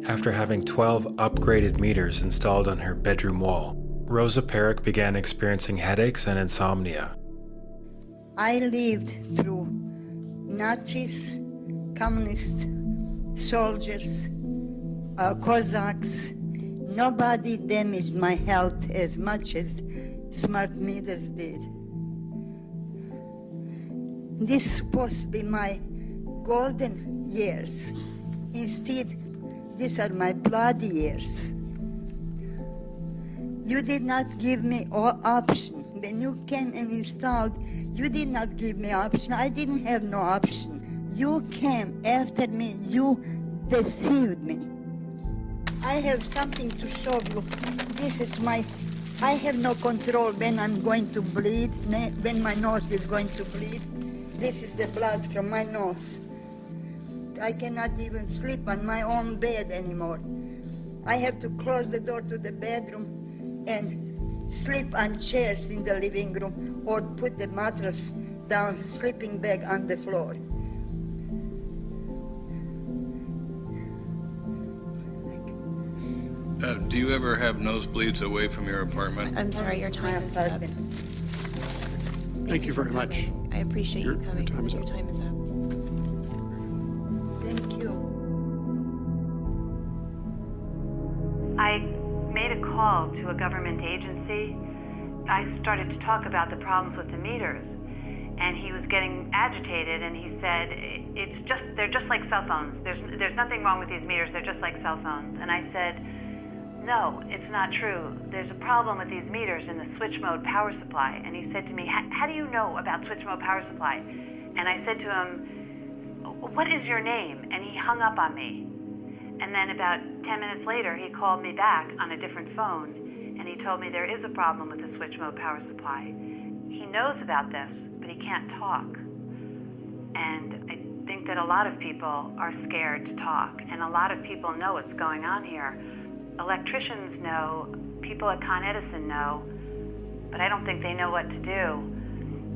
After having 12 upgraded meters installed on her bedroom wall, Rosa Perrick began experiencing headaches and insomnia. I lived through Nazis, communist soldiers, Cossacks. Nobody damaged my health as much as smart meters did. This is supposed to be my golden years. Instead, these are my bloody years. You did not give me option. When you came and installed, you did not give me option. I didn't have no option. You came after me. You deceived me. I have something to show you. This is I have no control when I'm going to bleed, when my nose is going to bleed. This is the blood from my nose. I cannot even sleep on my own bed anymore. I have to close the door to the bedroom and sleep on chairs in the living room or put the mattress down, sleeping bag on the floor. Do you ever have nosebleeds away from your apartment? I'm sorry, your time is up. Thank you very much. I appreciate you coming. Your time is up. Your time is up. Thank you. I made a call to a government agency. I started to talk about the problems with the meters, and he was getting agitated, and he said, they're just like cell phones. There's nothing wrong with these meters, they're just like cell phones. And I said, no, it's not true. There's a problem with these meters in the switch mode power supply. And he said to me, how do you know about switch mode power supply? And I said to him, what is your name? And he hung up on me. And then about 10 minutes later, he called me back on a different phone, and he told me there is a problem with the switch mode power supply. He knows about this, but he can't talk. And I think that a lot of people are scared to talk, and a lot of people know what's going on here. Electricians know, people at Con Edison know, but I don't think they know what to do.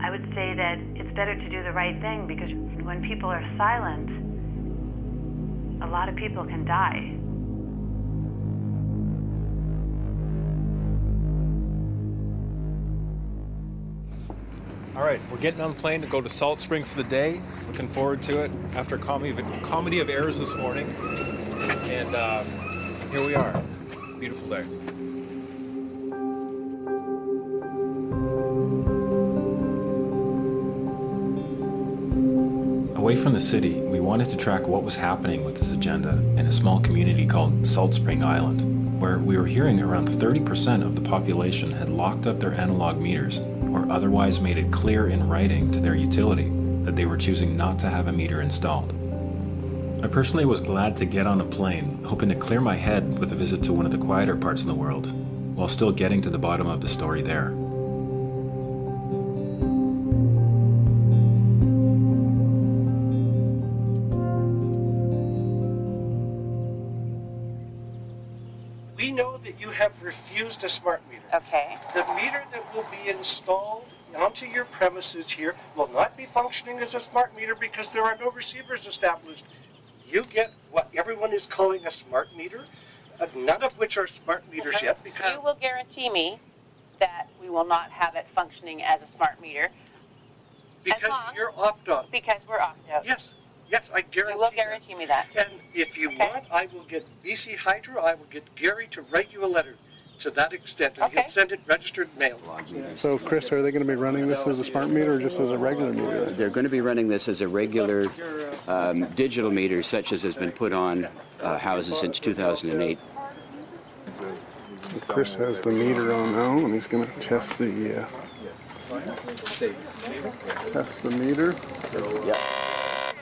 I would say that it's better to do the right thing, because when people are silent, a lot of people can die. All right, we're getting on the plane to go to Salt Spring for the day. Looking forward to it after a comedy of errors this morning. And here we are. Beautiful day. Away from the city, we wanted to track what was happening with this agenda in a small community called Salt Spring Island, where we were hearing around 30% of the population had locked up their analog meters or otherwise made it clear in writing to their utility that they were choosing not to have a meter installed. I personally was glad to get on a plane, hoping to clear my head with a visit to one of the quieter parts of the world, while still getting to the bottom of the story there. We know that you have refused a smart meter. Okay. The meter that will be installed onto your premises here will not be functioning as a smart meter because there are no receivers established. You get what everyone is calling a smart meter, none of which are smart meters yet. Because You will guarantee me that we will not have it functioning as a smart meter. you're opt-out. Because we're opt-out. Yes, I guarantee You will guarantee me that. And if you want, I will get BC Hydro, I will get Gary to write you a letter to that extent, and he'll send it registered mail. So, Chris, are they going to be running this as a smart meter or just as a regular meter? They're going to be running this as a regular digital meter, such as has been put on houses since 2008. So Chris has the meter on now, and he's going to test the meter. Yeah.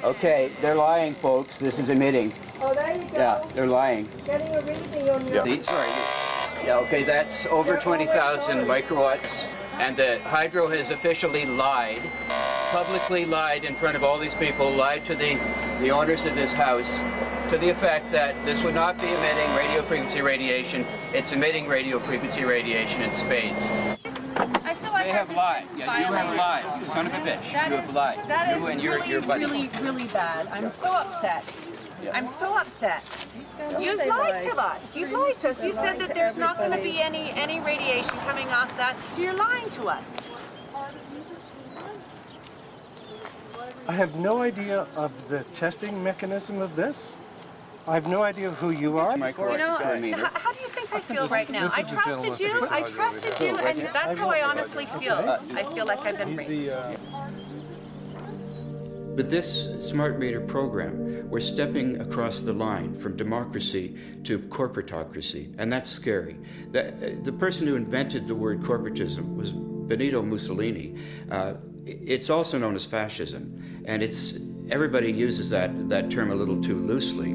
Okay, they're lying, folks. This is emitting. Oh, there you go. Yeah, they're lying. Getting a reading on your... Sorry. Yeah, okay, that's over 20,000 microwatts, and the hydro has officially lied, publicly lied in front of all these people, lied to the owners of this house, to the effect that this would not be emitting radio frequency radiation. It's emitting radio frequency radiation in spades. I feel like They have lied. Yeah, you have lied. You son of a bitch. You have lied. That You is and your buddies. really bad. I'm so upset. I'm so upset. You've lied to us. You've lied to us. You said that there's not going to be any radiation coming off that, so you're lying to us. I have no idea of the testing mechanism of this. I have no idea who you are. You know, how do you think I feel right now? I trusted you, and that's how I honestly feel. I feel like I've been raped. With this smart meter program, we're stepping across the line from democracy to corporatocracy, and that's scary. The person who invented the word corporatism was Benito Mussolini. It's also known as fascism, and everybody uses that term a little too loosely,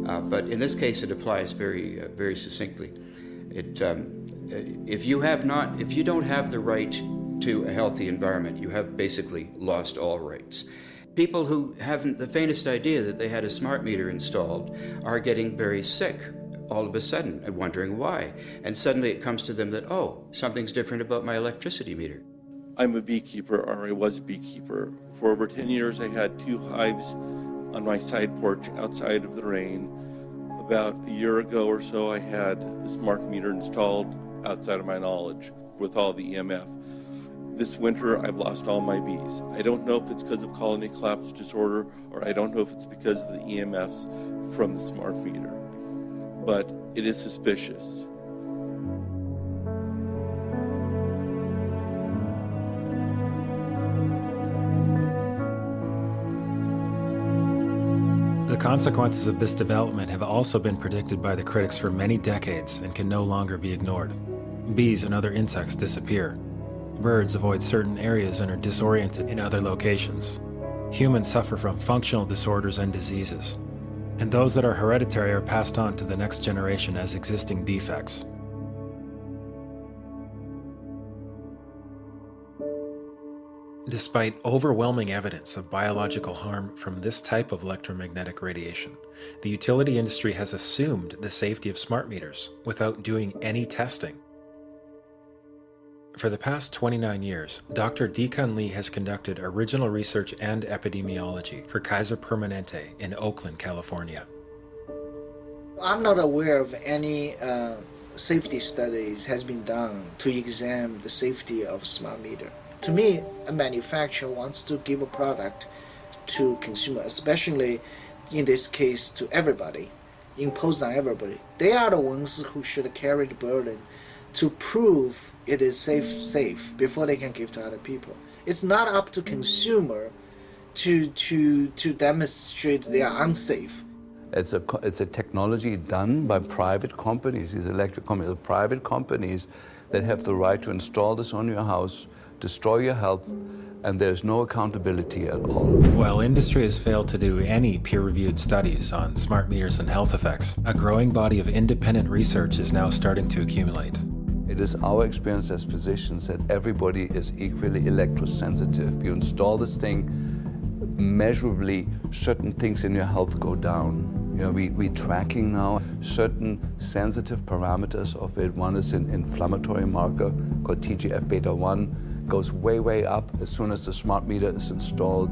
but in this case it applies very, very succinctly. If you don't have the right to a healthy environment, you have basically lost all rights. People who haven't the faintest idea that they had a smart meter installed are getting very sick all of a sudden and wondering why. And suddenly it comes to them that, oh, something's different about my electricity meter. I'm a beekeeper, or I was a beekeeper. For over 10 years, I had 2 hives on my side porch outside of the rain. About a year ago or so, I had a smart meter installed outside of my knowledge with all the EMF. This winter, I've lost all my bees. I don't know if it's because of colony collapse disorder, or I don't know if it's because of the EMFs from the smart meter, but it is suspicious. The consequences of this development have also been predicted by the critics for many decades and can no longer be ignored. Bees and other insects disappear. Birds avoid certain areas and are disoriented in other locations. Humans suffer from functional disorders and diseases, and those that are hereditary are passed on to the next generation as existing defects. Despite overwhelming evidence of biological harm from this type of electromagnetic radiation, the utility industry has assumed the safety of smart meters without doing any testing. For the past 29 years, Dr. Deacon Lee has conducted original research and epidemiology for Kaiser Permanente in Oakland, California. I'm not aware of any safety studies has been done to examine the safety of a smart meter. To me, a manufacturer wants to give a product to consumer, especially in this case to everybody, imposed on everybody. They are the ones who should carry the burden to prove it is safe before they can give to other people. It's not up to consumer to demonstrate they are unsafe. It's a technology done by private companies. These electric companies are private companies that have the right to install this on your house, destroy your health, and there's no accountability at all. While industry has failed to do any peer-reviewed studies on smart meters and health effects, a growing body of independent research is now starting to accumulate. It is our experience as physicians that everybody is equally electrosensitive. You install this thing, measurably certain things in your health go down. You know, we're tracking now certain sensitive parameters of it. One is an inflammatory marker called TGF-beta1, goes way, way up as soon as the smart meter is installed.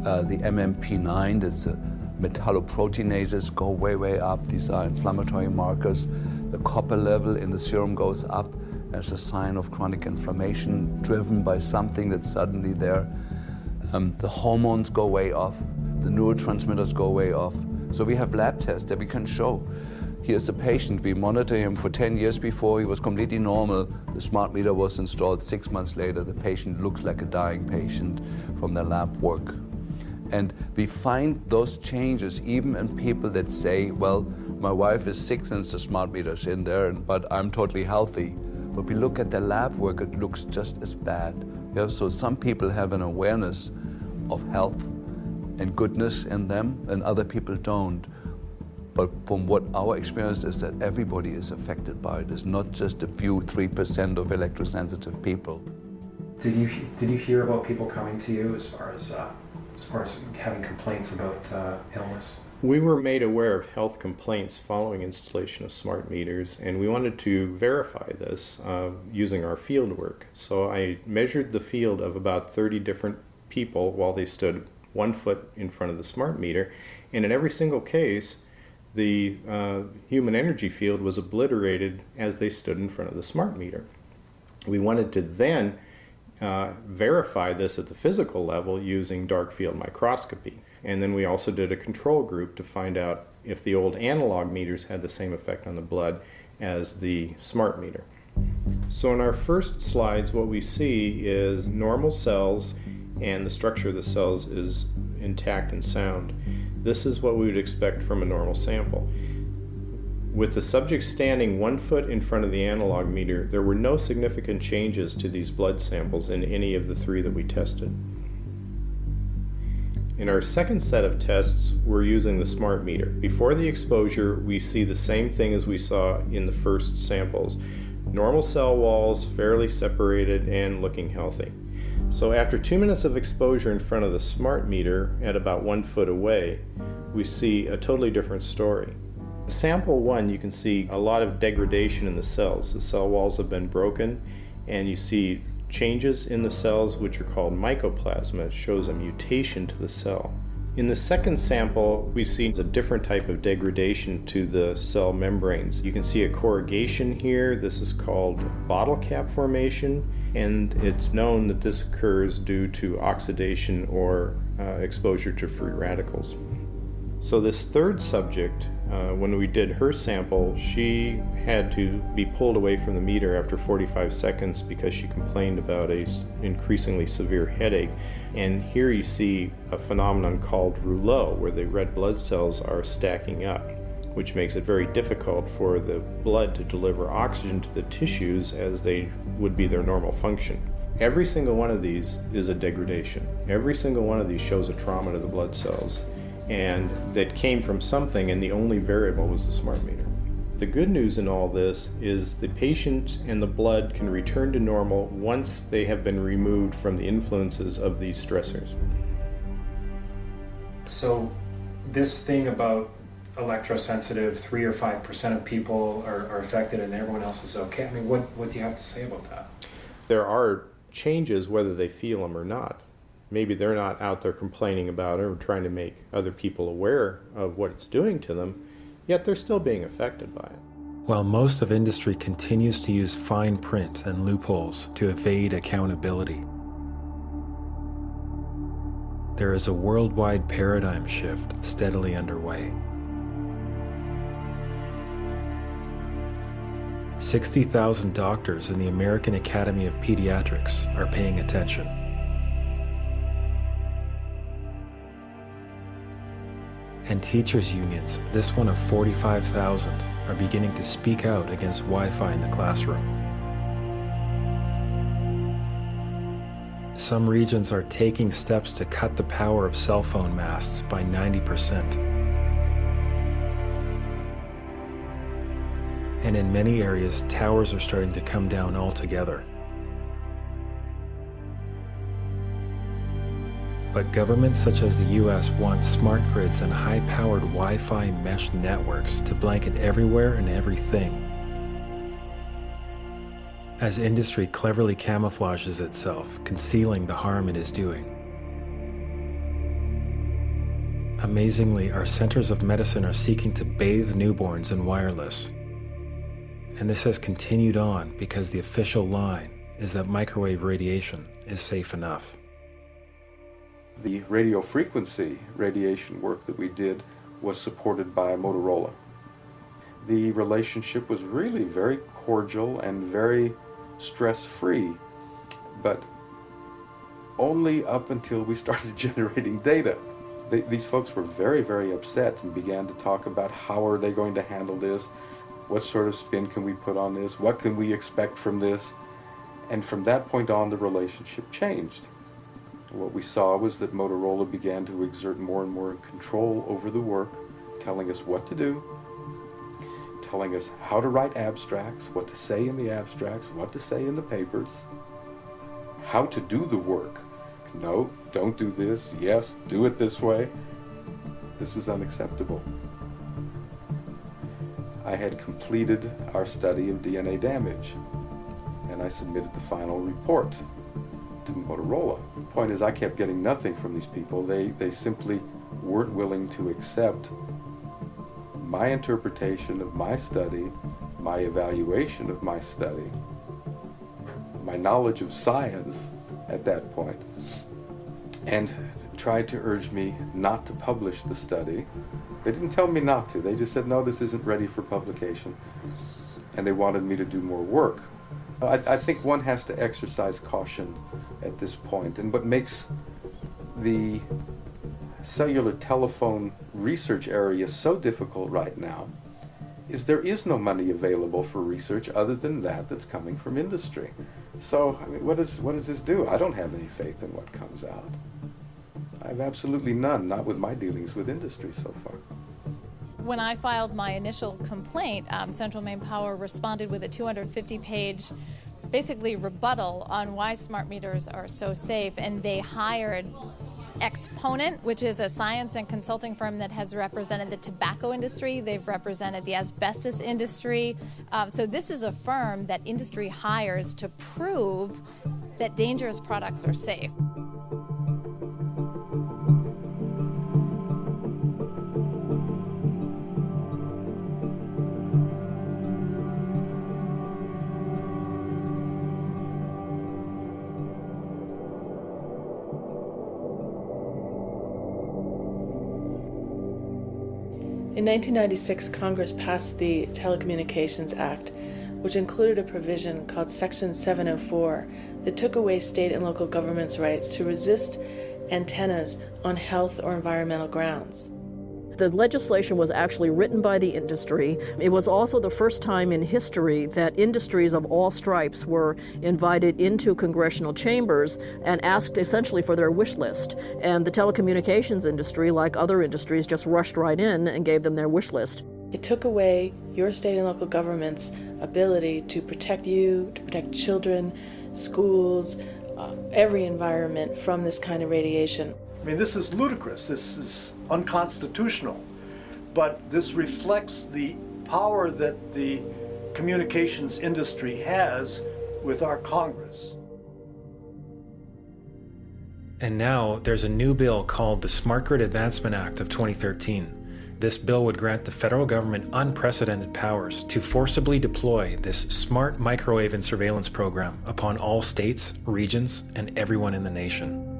The MMP9, that's the metalloproteinases, go way, way up. These are inflammatory markers. The copper level in the serum goes up as a sign of chronic inflammation driven by something that's suddenly there. The hormones go way off. The neurotransmitters go way off. So we have lab tests that we can show. Here's the patient. We monitor him for 10 years before. He was completely normal. The smart meter was installed 6 months later. The patient looks like a dying patient from the lab work. And we find those changes even in people that say, well, my wife is sick since the smart meter's in there, but I'm totally healthy. But we look at the lab work, it looks just as bad. Yeah, so some people have an awareness of health and goodness in them, and other people don't. But from what our experience is that everybody is affected by it. It's not just a few 3% of electrosensitive people. Did you hear about people coming to you as far as having complaints about illness? We were made aware of health complaints following installation of smart meters, and we wanted to verify this using our field work. So I measured the field of about 30 different people while they stood 1 foot in front of the smart meter, and in every single case, the human energy field was obliterated as they stood in front of the smart meter. We wanted to then verify this at the physical level using dark field microscopy. And then we also did a control group to find out if the old analog meters had the same effect on the blood as the smart meter. So in our first slides, what we see is normal cells, and the structure of the cells is intact and sound. This is what we would expect from a normal sample. With the subject standing 1 foot in front of the analog meter, there were no significant changes to these blood samples in any of the 3 that we tested. In our second set of tests, we're using the smart meter. Before the exposure, we see the same thing as we saw in the first samples. Normal cell walls, fairly separated and looking healthy. So after 2 minutes of exposure in front of the smart meter at about 1 foot away, we see a totally different story. Sample 1, you can see a lot of degradation in the cells. The cell walls have been broken, and you see changes in the cells which are called mycoplasma. It shows a mutation to the cell. In the second sample, we see a different type of degradation to the cell membranes. You can see a corrugation here. This is called bottle cap formation, and it's known that this occurs due to oxidation or exposure to free radicals. So this third subject, when we did her sample, she had to be pulled away from the meter after 45 seconds because she complained about an increasingly severe headache. And here you see a phenomenon called rouleau, where the red blood cells are stacking up, which makes it very difficult for the blood to deliver oxygen to the tissues as they would be their normal function. Every single one of these is a degradation. Every single one of these shows a trauma to the blood cells, and that came from something, and the only variable was the smart meter. The good news in all this is the patient and the blood can return to normal once they have been removed from the influences of these stressors. So this thing about electrosensitive, 3 or 5% of people are affected and everyone else is okay, I mean, what do you have to say about that? There are changes whether they feel them or not. Maybe they're not out there complaining about it or trying to make other people aware of what it's doing to them, yet they're still being affected by it. While most of industry continues to use fine print and loopholes to evade accountability, there is a worldwide paradigm shift steadily underway. 60,000 doctors in the American Academy of Pediatrics are paying attention. And teachers' unions, this one of 45,000, are beginning to speak out against Wi-Fi in the classroom. Some regions are taking steps to cut the power of cell phone masts by 90%. And in many areas, towers are starting to come down altogether. But governments such as the US want smart grids and high-powered Wi-Fi mesh networks to blanket everywhere and everything. As industry cleverly camouflages itself, concealing the harm it is doing. Amazingly, our centers of medicine are seeking to bathe newborns in wireless. And this has continued on because the official line is that microwave radiation is safe enough. The radio frequency radiation work that we did was supported by Motorola. The relationship was really very cordial and very stress-free, but only up until we started generating data. These folks were very, very upset and began to talk about how are they going to handle this, what sort of spin can we put on this, what can we expect from this, and from that point on the relationship changed. What we saw was that Motorola began to exert more and more control over the work, telling us what to do, telling us how to write abstracts, what to say in the abstracts, what to say in the papers, how to do the work. No, don't do this. Yes, do it this way. This was unacceptable. I had completed our study of DNA damage, and I submitted the final report to Motorola. The point is, I kept getting nothing from these people. They simply weren't willing to accept my interpretation of my study, my evaluation of my study, my knowledge of science at that point, and tried to urge me not to publish the study. They didn't tell me not to. They just said, no, this isn't ready for publication. And they wanted me to do more work. I think one has to exercise caution at this point. And what makes the cellular telephone research area so difficult right now is there is no money available for research other than that's coming from industry. So, I mean, what does this do? I don't have any faith in what comes out. I have absolutely none, not with my dealings with industry so far. When I filed my initial complaint, Central Maine Power responded with a 250-page, basically rebuttal on why smart meters are so safe, and they hired Exponent, which is a science and consulting firm that has represented the tobacco industry. They've represented the asbestos industry. So this is a firm that industry hires to prove that dangerous products are safe. In 1996, Congress passed the Telecommunications Act, which included a provision called Section 704 that took away state and local governments' rights to resist antennas on health or environmental grounds. The legislation was actually written by the industry. It was also the first time in history that industries of all stripes were invited into congressional chambers and asked essentially for their wish list. And the telecommunications industry, like other industries, just rushed right in and gave them their wish list. It took away your state and local government's ability to protect you, to protect children, schools, every environment from this kind of radiation. I mean, this is ludicrous. This is unconstitutional. But this reflects the power that the communications industry has with our Congress. And now there's a new bill called the Smart Grid Advancement Act of 2013. This bill would grant the federal government unprecedented powers to forcibly deploy this smart microwave and surveillance program upon all states, regions, and everyone in the nation.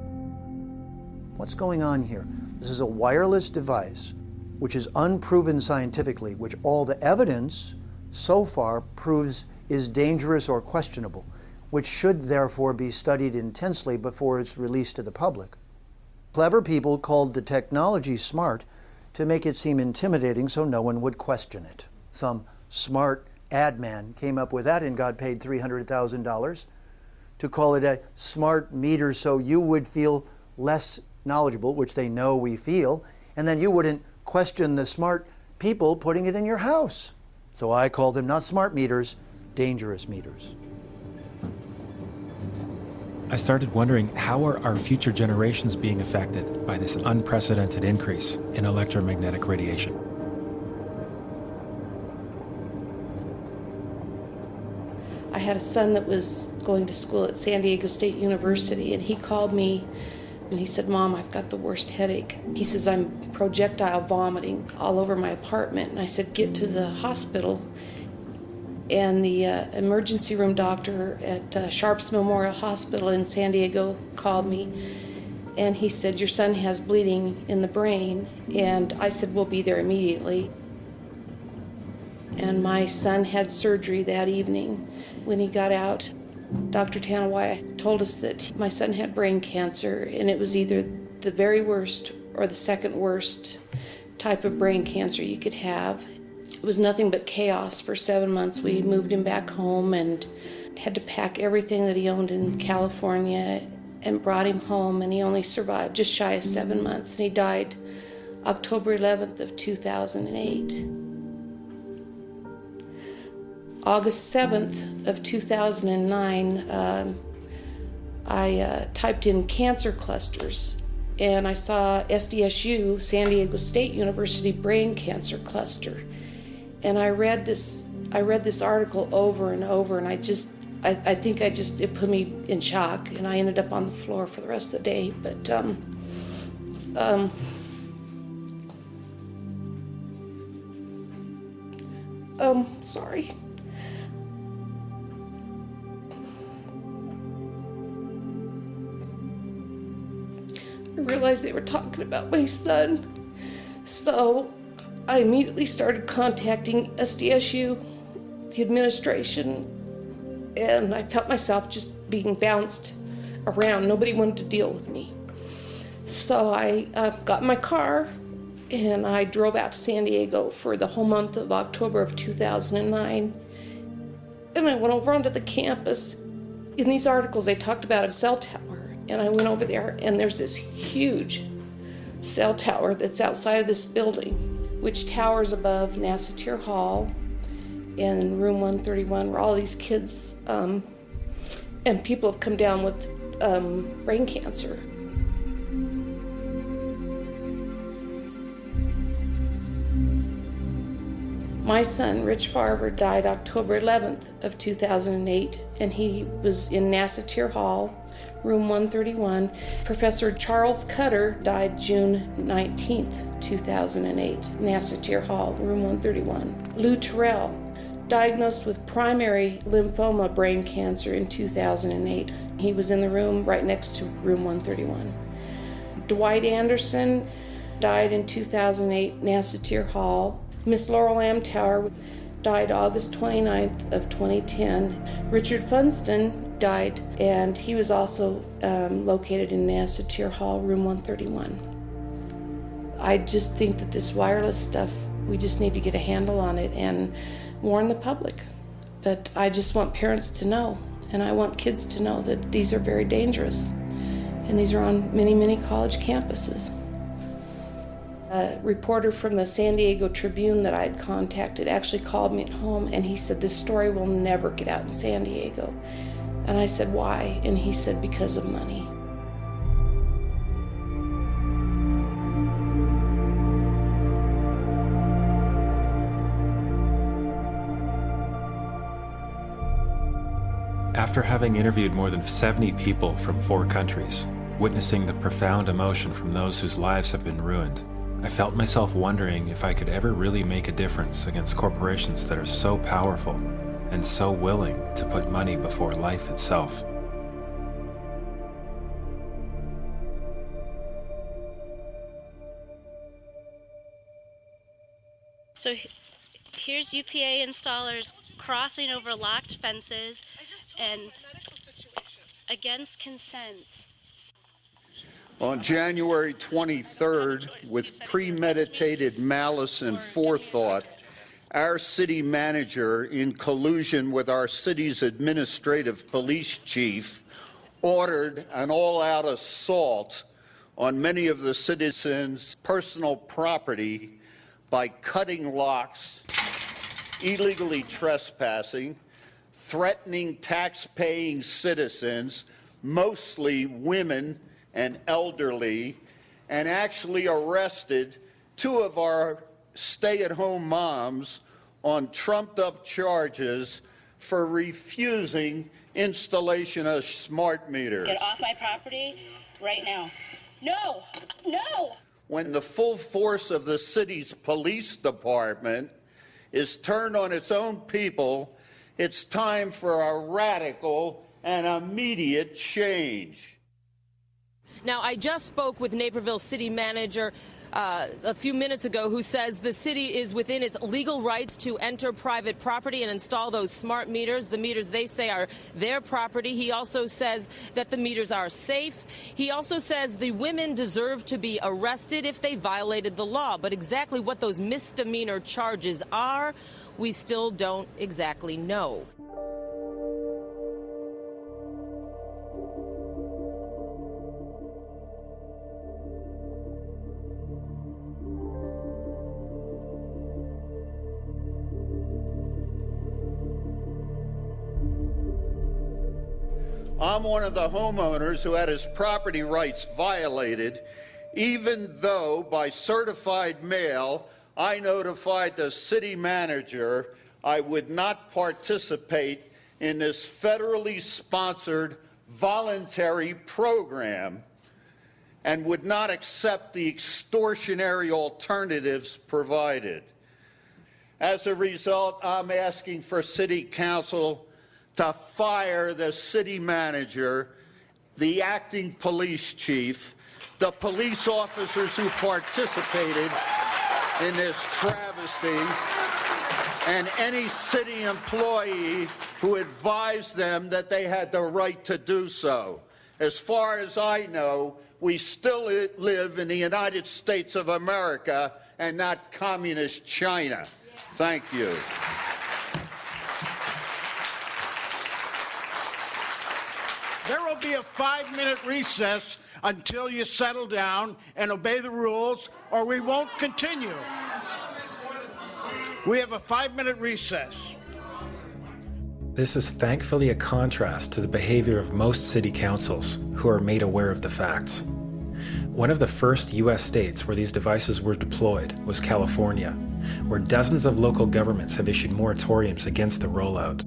What's going on here? This is a wireless device which is unproven scientifically, which all the evidence so far proves is dangerous or questionable, which should therefore be studied intensely before it's released to the public. Clever people called the technology smart to make it seem intimidating so no one would question it. Some smart ad man came up with that and got paid $300,000 to call it a smart meter so you would feel less knowledgeable, which they know we feel, and then you wouldn't question the smart people putting it in your house. So I call them not smart meters, dangerous meters. I started wondering, how are our future generations being affected by this unprecedented increase in electromagnetic radiation? I had a son that was going to school at San Diego State University, and he called me and he said, "Mom, I've got the worst headache." He says, "I'm projectile vomiting all over my apartment." And I said, "Get to the hospital." And the emergency room doctor at Sharps Memorial Hospital in San Diego called me, and he said, "Your son has bleeding in the brain." And I said, "We'll be there immediately." And my son had surgery that evening. When he got out, Dr. Tanawai told us that my son had brain cancer, and it was either the very worst or the second worst type of brain cancer you could have. It was nothing but chaos for 7 months. We moved him back home and had to pack everything that he owned in California and brought him home, and he only survived just shy of 7 months, and he died October 11th of 2008. August 7th of 2009, I typed in cancer clusters, and I saw SDSU, San Diego State University brain cancer cluster. And I read this article over and over, and I think it put me in shock, and I ended up on the floor for the rest of the day. But sorry. I realized they were talking about my son, so I immediately started contacting SDSU, the administration, and I felt myself just being bounced around. Nobody wanted to deal with me. So I got in my car and I drove out to San Diego for the whole month of October of 2009. And I went over onto the campus. In these articles, they talked about a cell tower. And I went over there, and there's this huge cell tower that's outside of this building, which towers above Nassatir Hall and room 131, where all these kids and people have come down with brain cancer. My son, Rich Farver, died October 11th of 2008, and he was in Nassatir Hall, room 131. Professor Charles Cutter died June 19th, 2008, Nassatir Hall, room 131. Lou Terrell, diagnosed with primary lymphoma brain cancer in 2008. He was in the room right next to room 131. Dwight Anderson died in 2008, Nassatir Hall. Miss Laurel Amtower died August 29th of 2010. Richard Funston died, and he was also located in Nassatir Hall, room 131. I just think that this wireless stuff, we just need to get a handle on it and warn the public. But I just want parents to know, and I want kids to know that these are very dangerous, and these are on many, many college campuses. A reporter from the San Diego Tribune that I had contacted actually called me at home, and he said, "This story will never get out in San Diego." And I said, "Why?" And he said, "Because of money." After having interviewed more than 70 people from 4 countries, witnessing the profound emotion from those whose lives have been ruined, I felt myself wondering if I could ever really make a difference against corporations that are so powerful and so willing to put money before life itself. So here's UPA installers crossing over locked fences and against consent. On January 23rd, with premeditated malice and forethought, our city manager, in collusion with our city's administrative police chief, ordered an all-out assault on many of the citizens' personal property by cutting locks, illegally trespassing, threatening tax-paying citizens, mostly women and elderly, and actually arrested 2 of our stay-at-home moms on trumped-up charges for refusing installation of smart meters. Get off my property right now. No! No! When the full force of the city's police department is turned on its own people, it's time for a radical and immediate change. Now, I just spoke with Naperville City Manager a few minutes ago, who says the city is within its legal rights to enter private property and install those smart meters. The meters, they say, are their property. He also says that the meters are safe. He also says the women deserve to be arrested if they violated the law. But exactly what those misdemeanor charges are, we still don't exactly know. I'm one of the homeowners who had his property rights violated, even though by certified mail I notified the city manager I would not participate in this federally sponsored voluntary program and would not accept the extortionary alternatives provided. As a result, I'm asking for City Council to fire the city manager, the acting police chief, the police officers who participated in this travesty, and any city employee who advised them that they had the right to do so. As far as I know, we still live in the United States of America and not communist China. Thank you. There will be a 5-minute recess until you settle down and obey the rules, or we won't continue. We have a 5-minute recess. This is thankfully a contrast to the behavior of most city councils, who are made aware of the facts. One of the first U.S. states where these devices were deployed was California, where dozens of local governments have issued moratoriums against the rollout.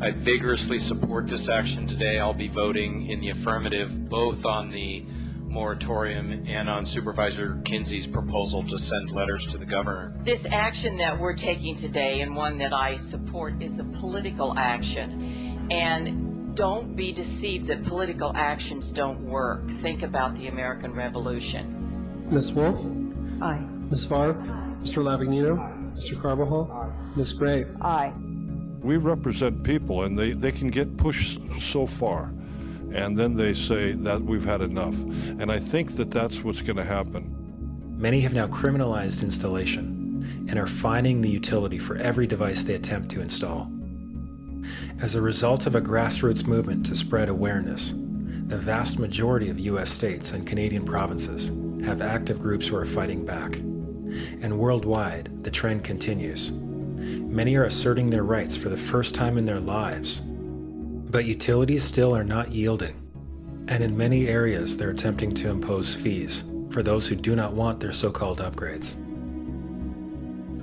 I vigorously support this action today. I'll be voting in the affirmative both on the moratorium and on Supervisor Kinsey's proposal to send letters to the governor. This action that we're taking today, and one that I support, is a political action. And don't be deceived that political actions don't work. Think about the American Revolution. Ms. Wolf? Aye. Ms. Farr? Mr. Lavagnino? Mr. Carvajal? Ms. Gray? Aye. We represent people, and they can get pushed so far, and then they say that we've had enough. And I think that that's what's going to happen. Many have now criminalized installation and are fining the utility for every device they attempt to install. As a result of a grassroots movement to spread awareness, the vast majority of U.S. states and Canadian provinces have active groups who are fighting back. And worldwide, the trend continues. Many are asserting their rights for the first time in their lives. But utilities still are not yielding. And in many areas, they're attempting to impose fees for those who do not want their so-called upgrades.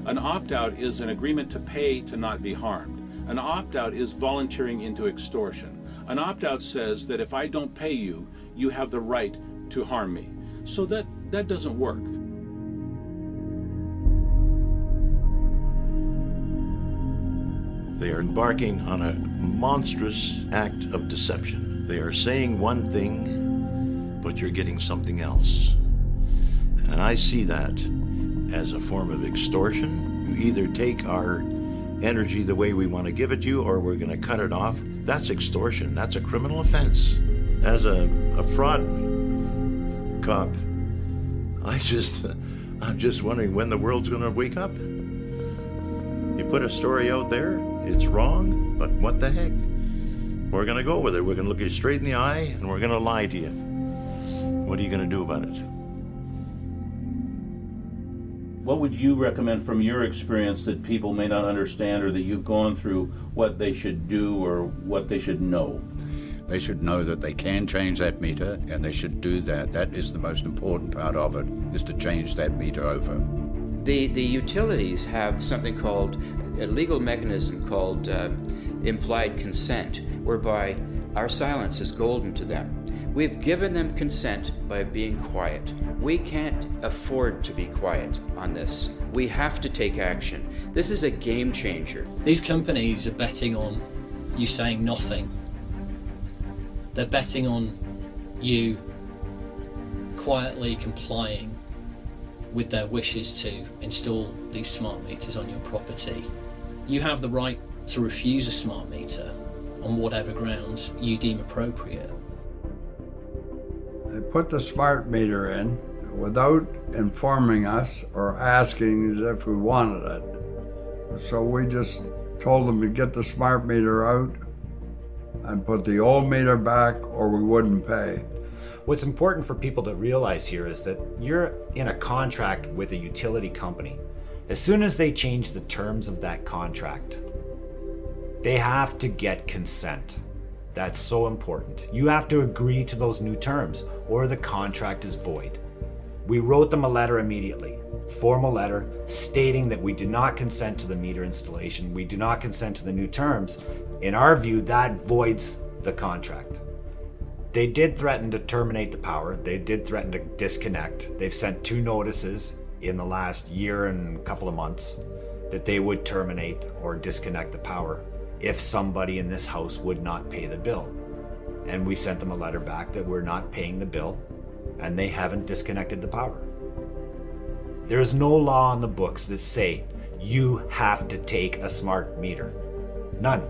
An opt-out is an agreement to pay to not be harmed. An opt-out is volunteering into extortion. An opt-out says that if I don't pay you, you have the right to harm me. So that doesn't work. They are embarking on a monstrous act of deception. They are saying one thing, but you're getting something else. And I see that as a form of extortion. You either take our energy the way we want to give it to you, or we're going to cut it off. That's extortion. That's a criminal offense. As a fraud cop, I'm just wondering when the world's going to wake up. You put a story out there, it's wrong, but what the heck? We're going to go with it. We're going to look you straight in the eye, and we're going to lie to you. What are you going to do about it? What would you recommend from your experience that people may not understand, or that you've gone through, what they should do or what they should know? They should know that they can change that meter, and they should do that. That is the most important part of it, is to change that meter over. The utilities have something called a legal mechanism called implied consent, whereby our silence is golden to them. We've given them consent by being quiet. We can't afford to be quiet on this. We have to take action. This is a game changer. These companies are betting on you saying nothing. They're betting on you quietly complying with their wishes to install these smart meters on your property. You have the right to refuse a smart meter on whatever grounds you deem appropriate. They put the smart meter in without informing us or asking as if we wanted it. So we just told them to get the smart meter out and put the old meter back or we wouldn't pay. What's important for people to realize here is that you're in a contract with a utility company. As soon as they change the terms of that contract, they have to get consent. That's so important. You have to agree to those new terms or the contract is void. We wrote them a letter immediately, formal letter stating that we do not consent to the meter installation. We do not consent to the new terms. In our view, that voids the contract. They did threaten to terminate the power. They did threaten to disconnect. They've sent 2 notices in the last year and a couple of months that they would terminate or disconnect the power if somebody in this house would not pay the bill. And we sent them a letter back that we're not paying the bill and they haven't disconnected the power. There's no law on the books that say you have to take a smart meter. None.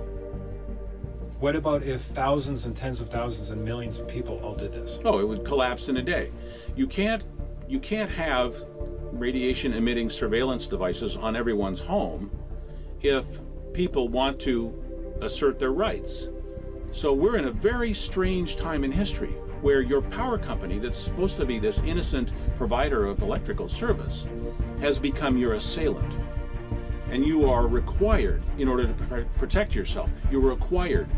What about if thousands and tens of thousands and millions of people all did this? Oh, it would collapse in a day. You can't have radiation emitting surveillance devices on everyone's home if people want to assert their rights. So we're in a very strange time in history where your power company, that's supposed to be this innocent provider of electrical service, has become your assailant. And you are required, in order to protect yourself, you're required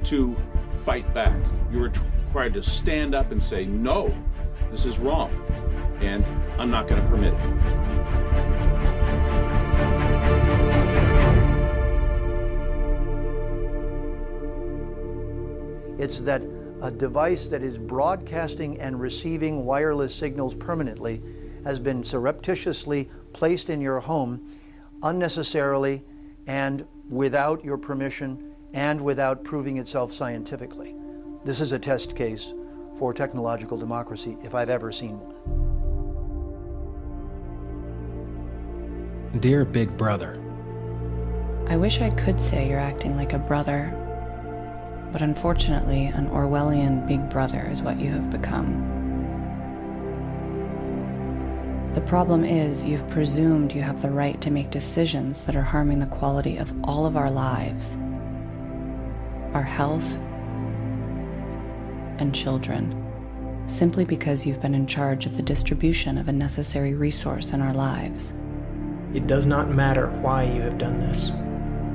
to fight back. You're required to stand up and say, no, this is wrong, and I'm not going to permit it. It's that a device that is broadcasting and receiving wireless signals permanently has been surreptitiously placed in your home unnecessarily and without your permission and without proving itself scientifically. This is a test case for technological democracy if I've ever seen one. Dear Big Brother, I wish I could say you're acting like a brother, but unfortunately, an Orwellian big brother is what you have become. The problem is you've presumed you have the right to make decisions that are harming the quality of all of our lives, our health, and children, simply because you've been in charge of the distribution of a necessary resource in our lives. It does not matter why you have done this.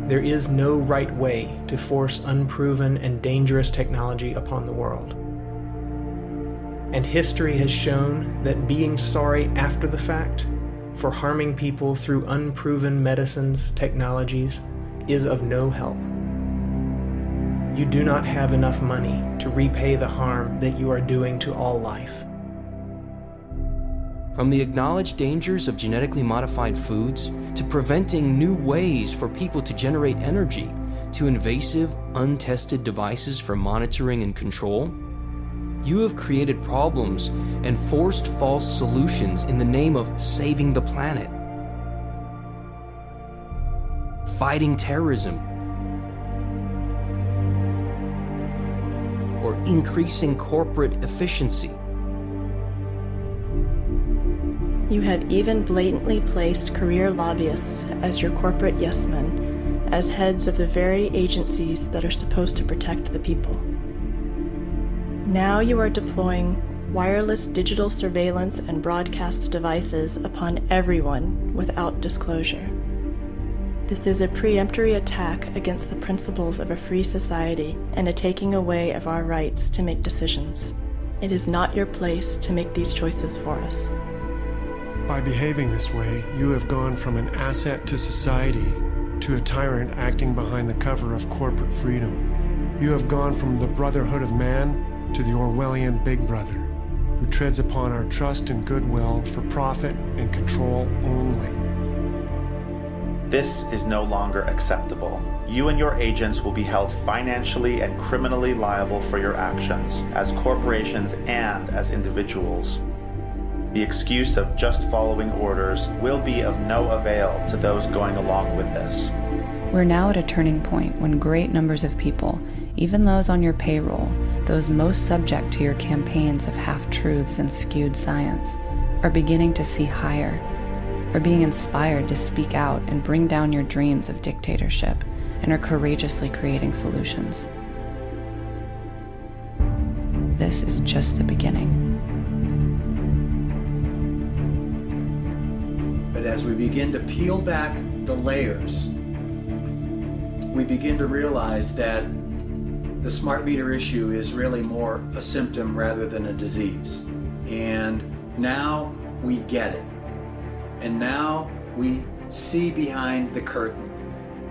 There is no right way to force unproven and dangerous technology upon the world. And history has shown that being sorry after the fact for harming people through unproven medicines, technologies, is of no help. You do not have enough money to repay the harm that you are doing to all life. From the acknowledged dangers of genetically modified foods, to preventing new ways for people to generate energy, to invasive, untested devices for monitoring and control, you have created problems and forced false solutions in the name of saving the planet, fighting terrorism, or increasing corporate efficiency. You have even blatantly placed career lobbyists as your corporate yes-men, as heads of the very agencies that are supposed to protect the people. Now you are deploying wireless digital surveillance and broadcast devices upon everyone without disclosure. This is a preemptory attack against the principles of a free society and a taking away of our rights to make decisions. It is not your place to make these choices for us. By behaving this way, you have gone from an asset to society to a tyrant acting behind the cover of corporate freedom. You have gone from the brotherhood of man to the Orwellian Big Brother, who treads upon our trust and goodwill for profit and control only. This is no longer acceptable. You and your agents will be held financially and criminally liable for your actions, as corporations and as individuals. The excuse of just following orders will be of no avail to those going along with this. We're now at a turning point when great numbers of people, even those on your payroll, those most subject to your campaigns of half-truths and skewed science, are beginning to see higher, are being inspired to speak out and bring down your dreams of dictatorship, and are courageously creating solutions. This is just the beginning. But as we begin to peel back the layers, we begin to realize that the smart meter issue is really more a symptom rather than a disease. And now we get it. And now we see behind the curtain.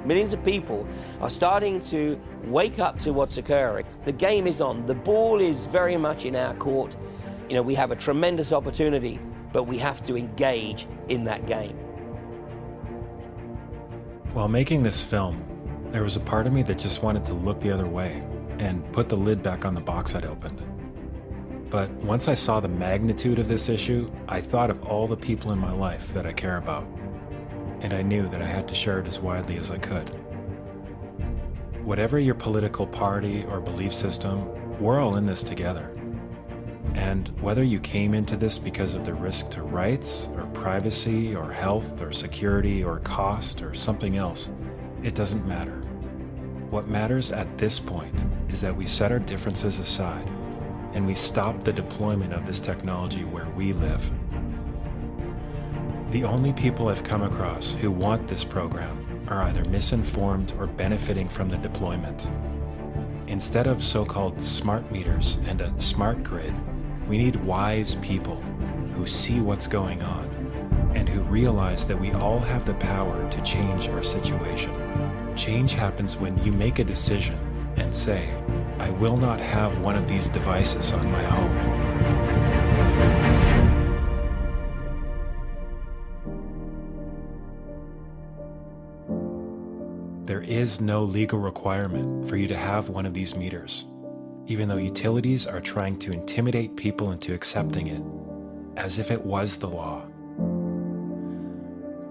Millions of people are starting to wake up to what's occurring. The game is on. The ball is very much in our court. You know, we have a tremendous opportunity, but we have to engage in that game. While making this film, there was a part of me that just wanted to look the other way and put the lid back on the box I'd opened. But once I saw the magnitude of this issue, I thought of all the people in my life that I care about, and I knew that I had to share it as widely as I could. Whatever your political party or belief system, we're all in this together. And whether you came into this because of the risk to rights, or privacy, or health, or security, or cost, or something else, it doesn't matter. What matters at this point is that we set our differences aside and we stop the deployment of this technology where we live. The only people I've come across who want this program are either misinformed or benefiting from the deployment. Instead of so-called smart meters and a smart grid, we need wise people who see what's going on and who realize that we all have the power to change our situation. Change happens when you make a decision and say, I will not have one of these devices on my home. There is no legal requirement for you to have one of these meters, even though utilities are trying to intimidate people into accepting it, as if it was the law.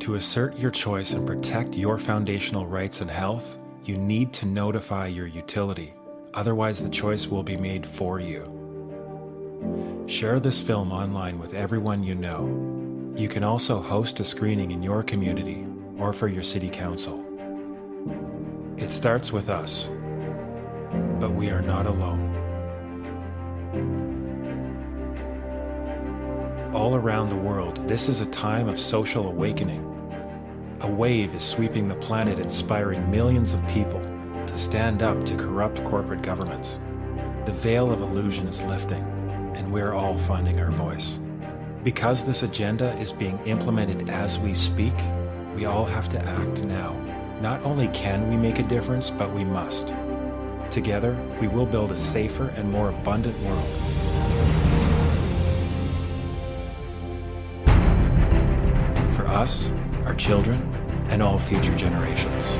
To assert your choice and protect your foundational rights and health, you need to notify your utility. Otherwise, the choice will be made for you. Share this film online with everyone you know. You can also host a screening in your community or for your city council. It starts with us, but we are not alone. All around the world, this is a time of social awakening. A wave is sweeping the planet, inspiring millions of people to stand up to corrupt corporate governments. The veil of illusion is lifting, and we're all finding our voice. Because this agenda is being implemented as we speak, we all have to act now. Not only can we make a difference, but we must. Together, we will build a safer and more abundant world. For us, our children, and all future generations.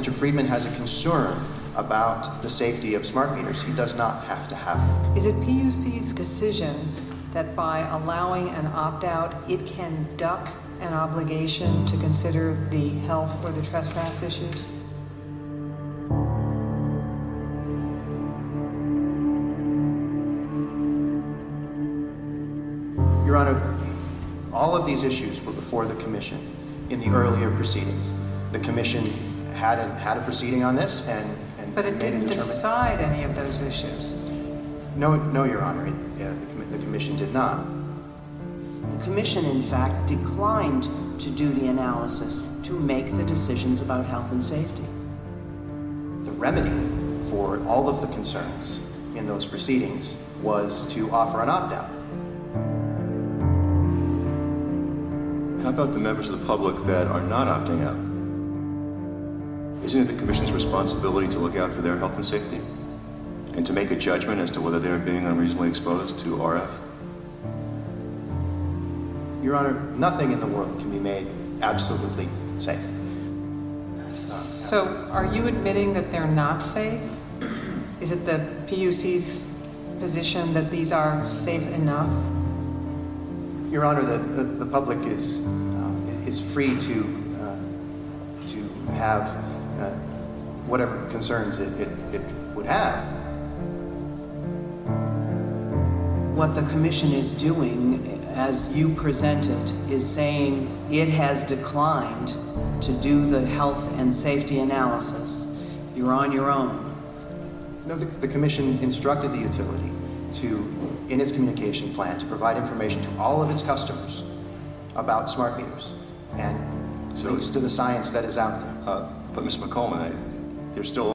Mr. Friedman has a concern about the safety of smart meters, he does not have to have them. Is it PUC's decision that by allowing an opt-out, it can duck an obligation to consider the health or the trespass issues? Your Honor, all of these issues were before the Commission in the earlier proceedings. The Commission had a proceeding on this and but it didn't decide any of those issues. No, Your Honor, the Commission did not. The Commission, in fact, declined to do the analysis to make the decisions about health and safety. The remedy for all of the concerns in those proceedings was to offer an opt-out. How about the members of the public that are not opting out? Isn't it the Commission's responsibility to look out for their health and safety? And to make a judgment as to whether they're being unreasonably exposed to RF? Your Honor, nothing in the world can be made absolutely safe. So are you admitting that they're not safe? Is it the PUC's position that these are safe enough? Your Honor, the public is free to have whatever concerns it would have. What the Commission is doing, as you presented, is saying it has declined to do the health and safety analysis. You're on your own. No, the Commission instructed the utility in its communication plan, to provide information to all of its customers about smart meters and links to the science that is out there. But Ms. McColeman, there's still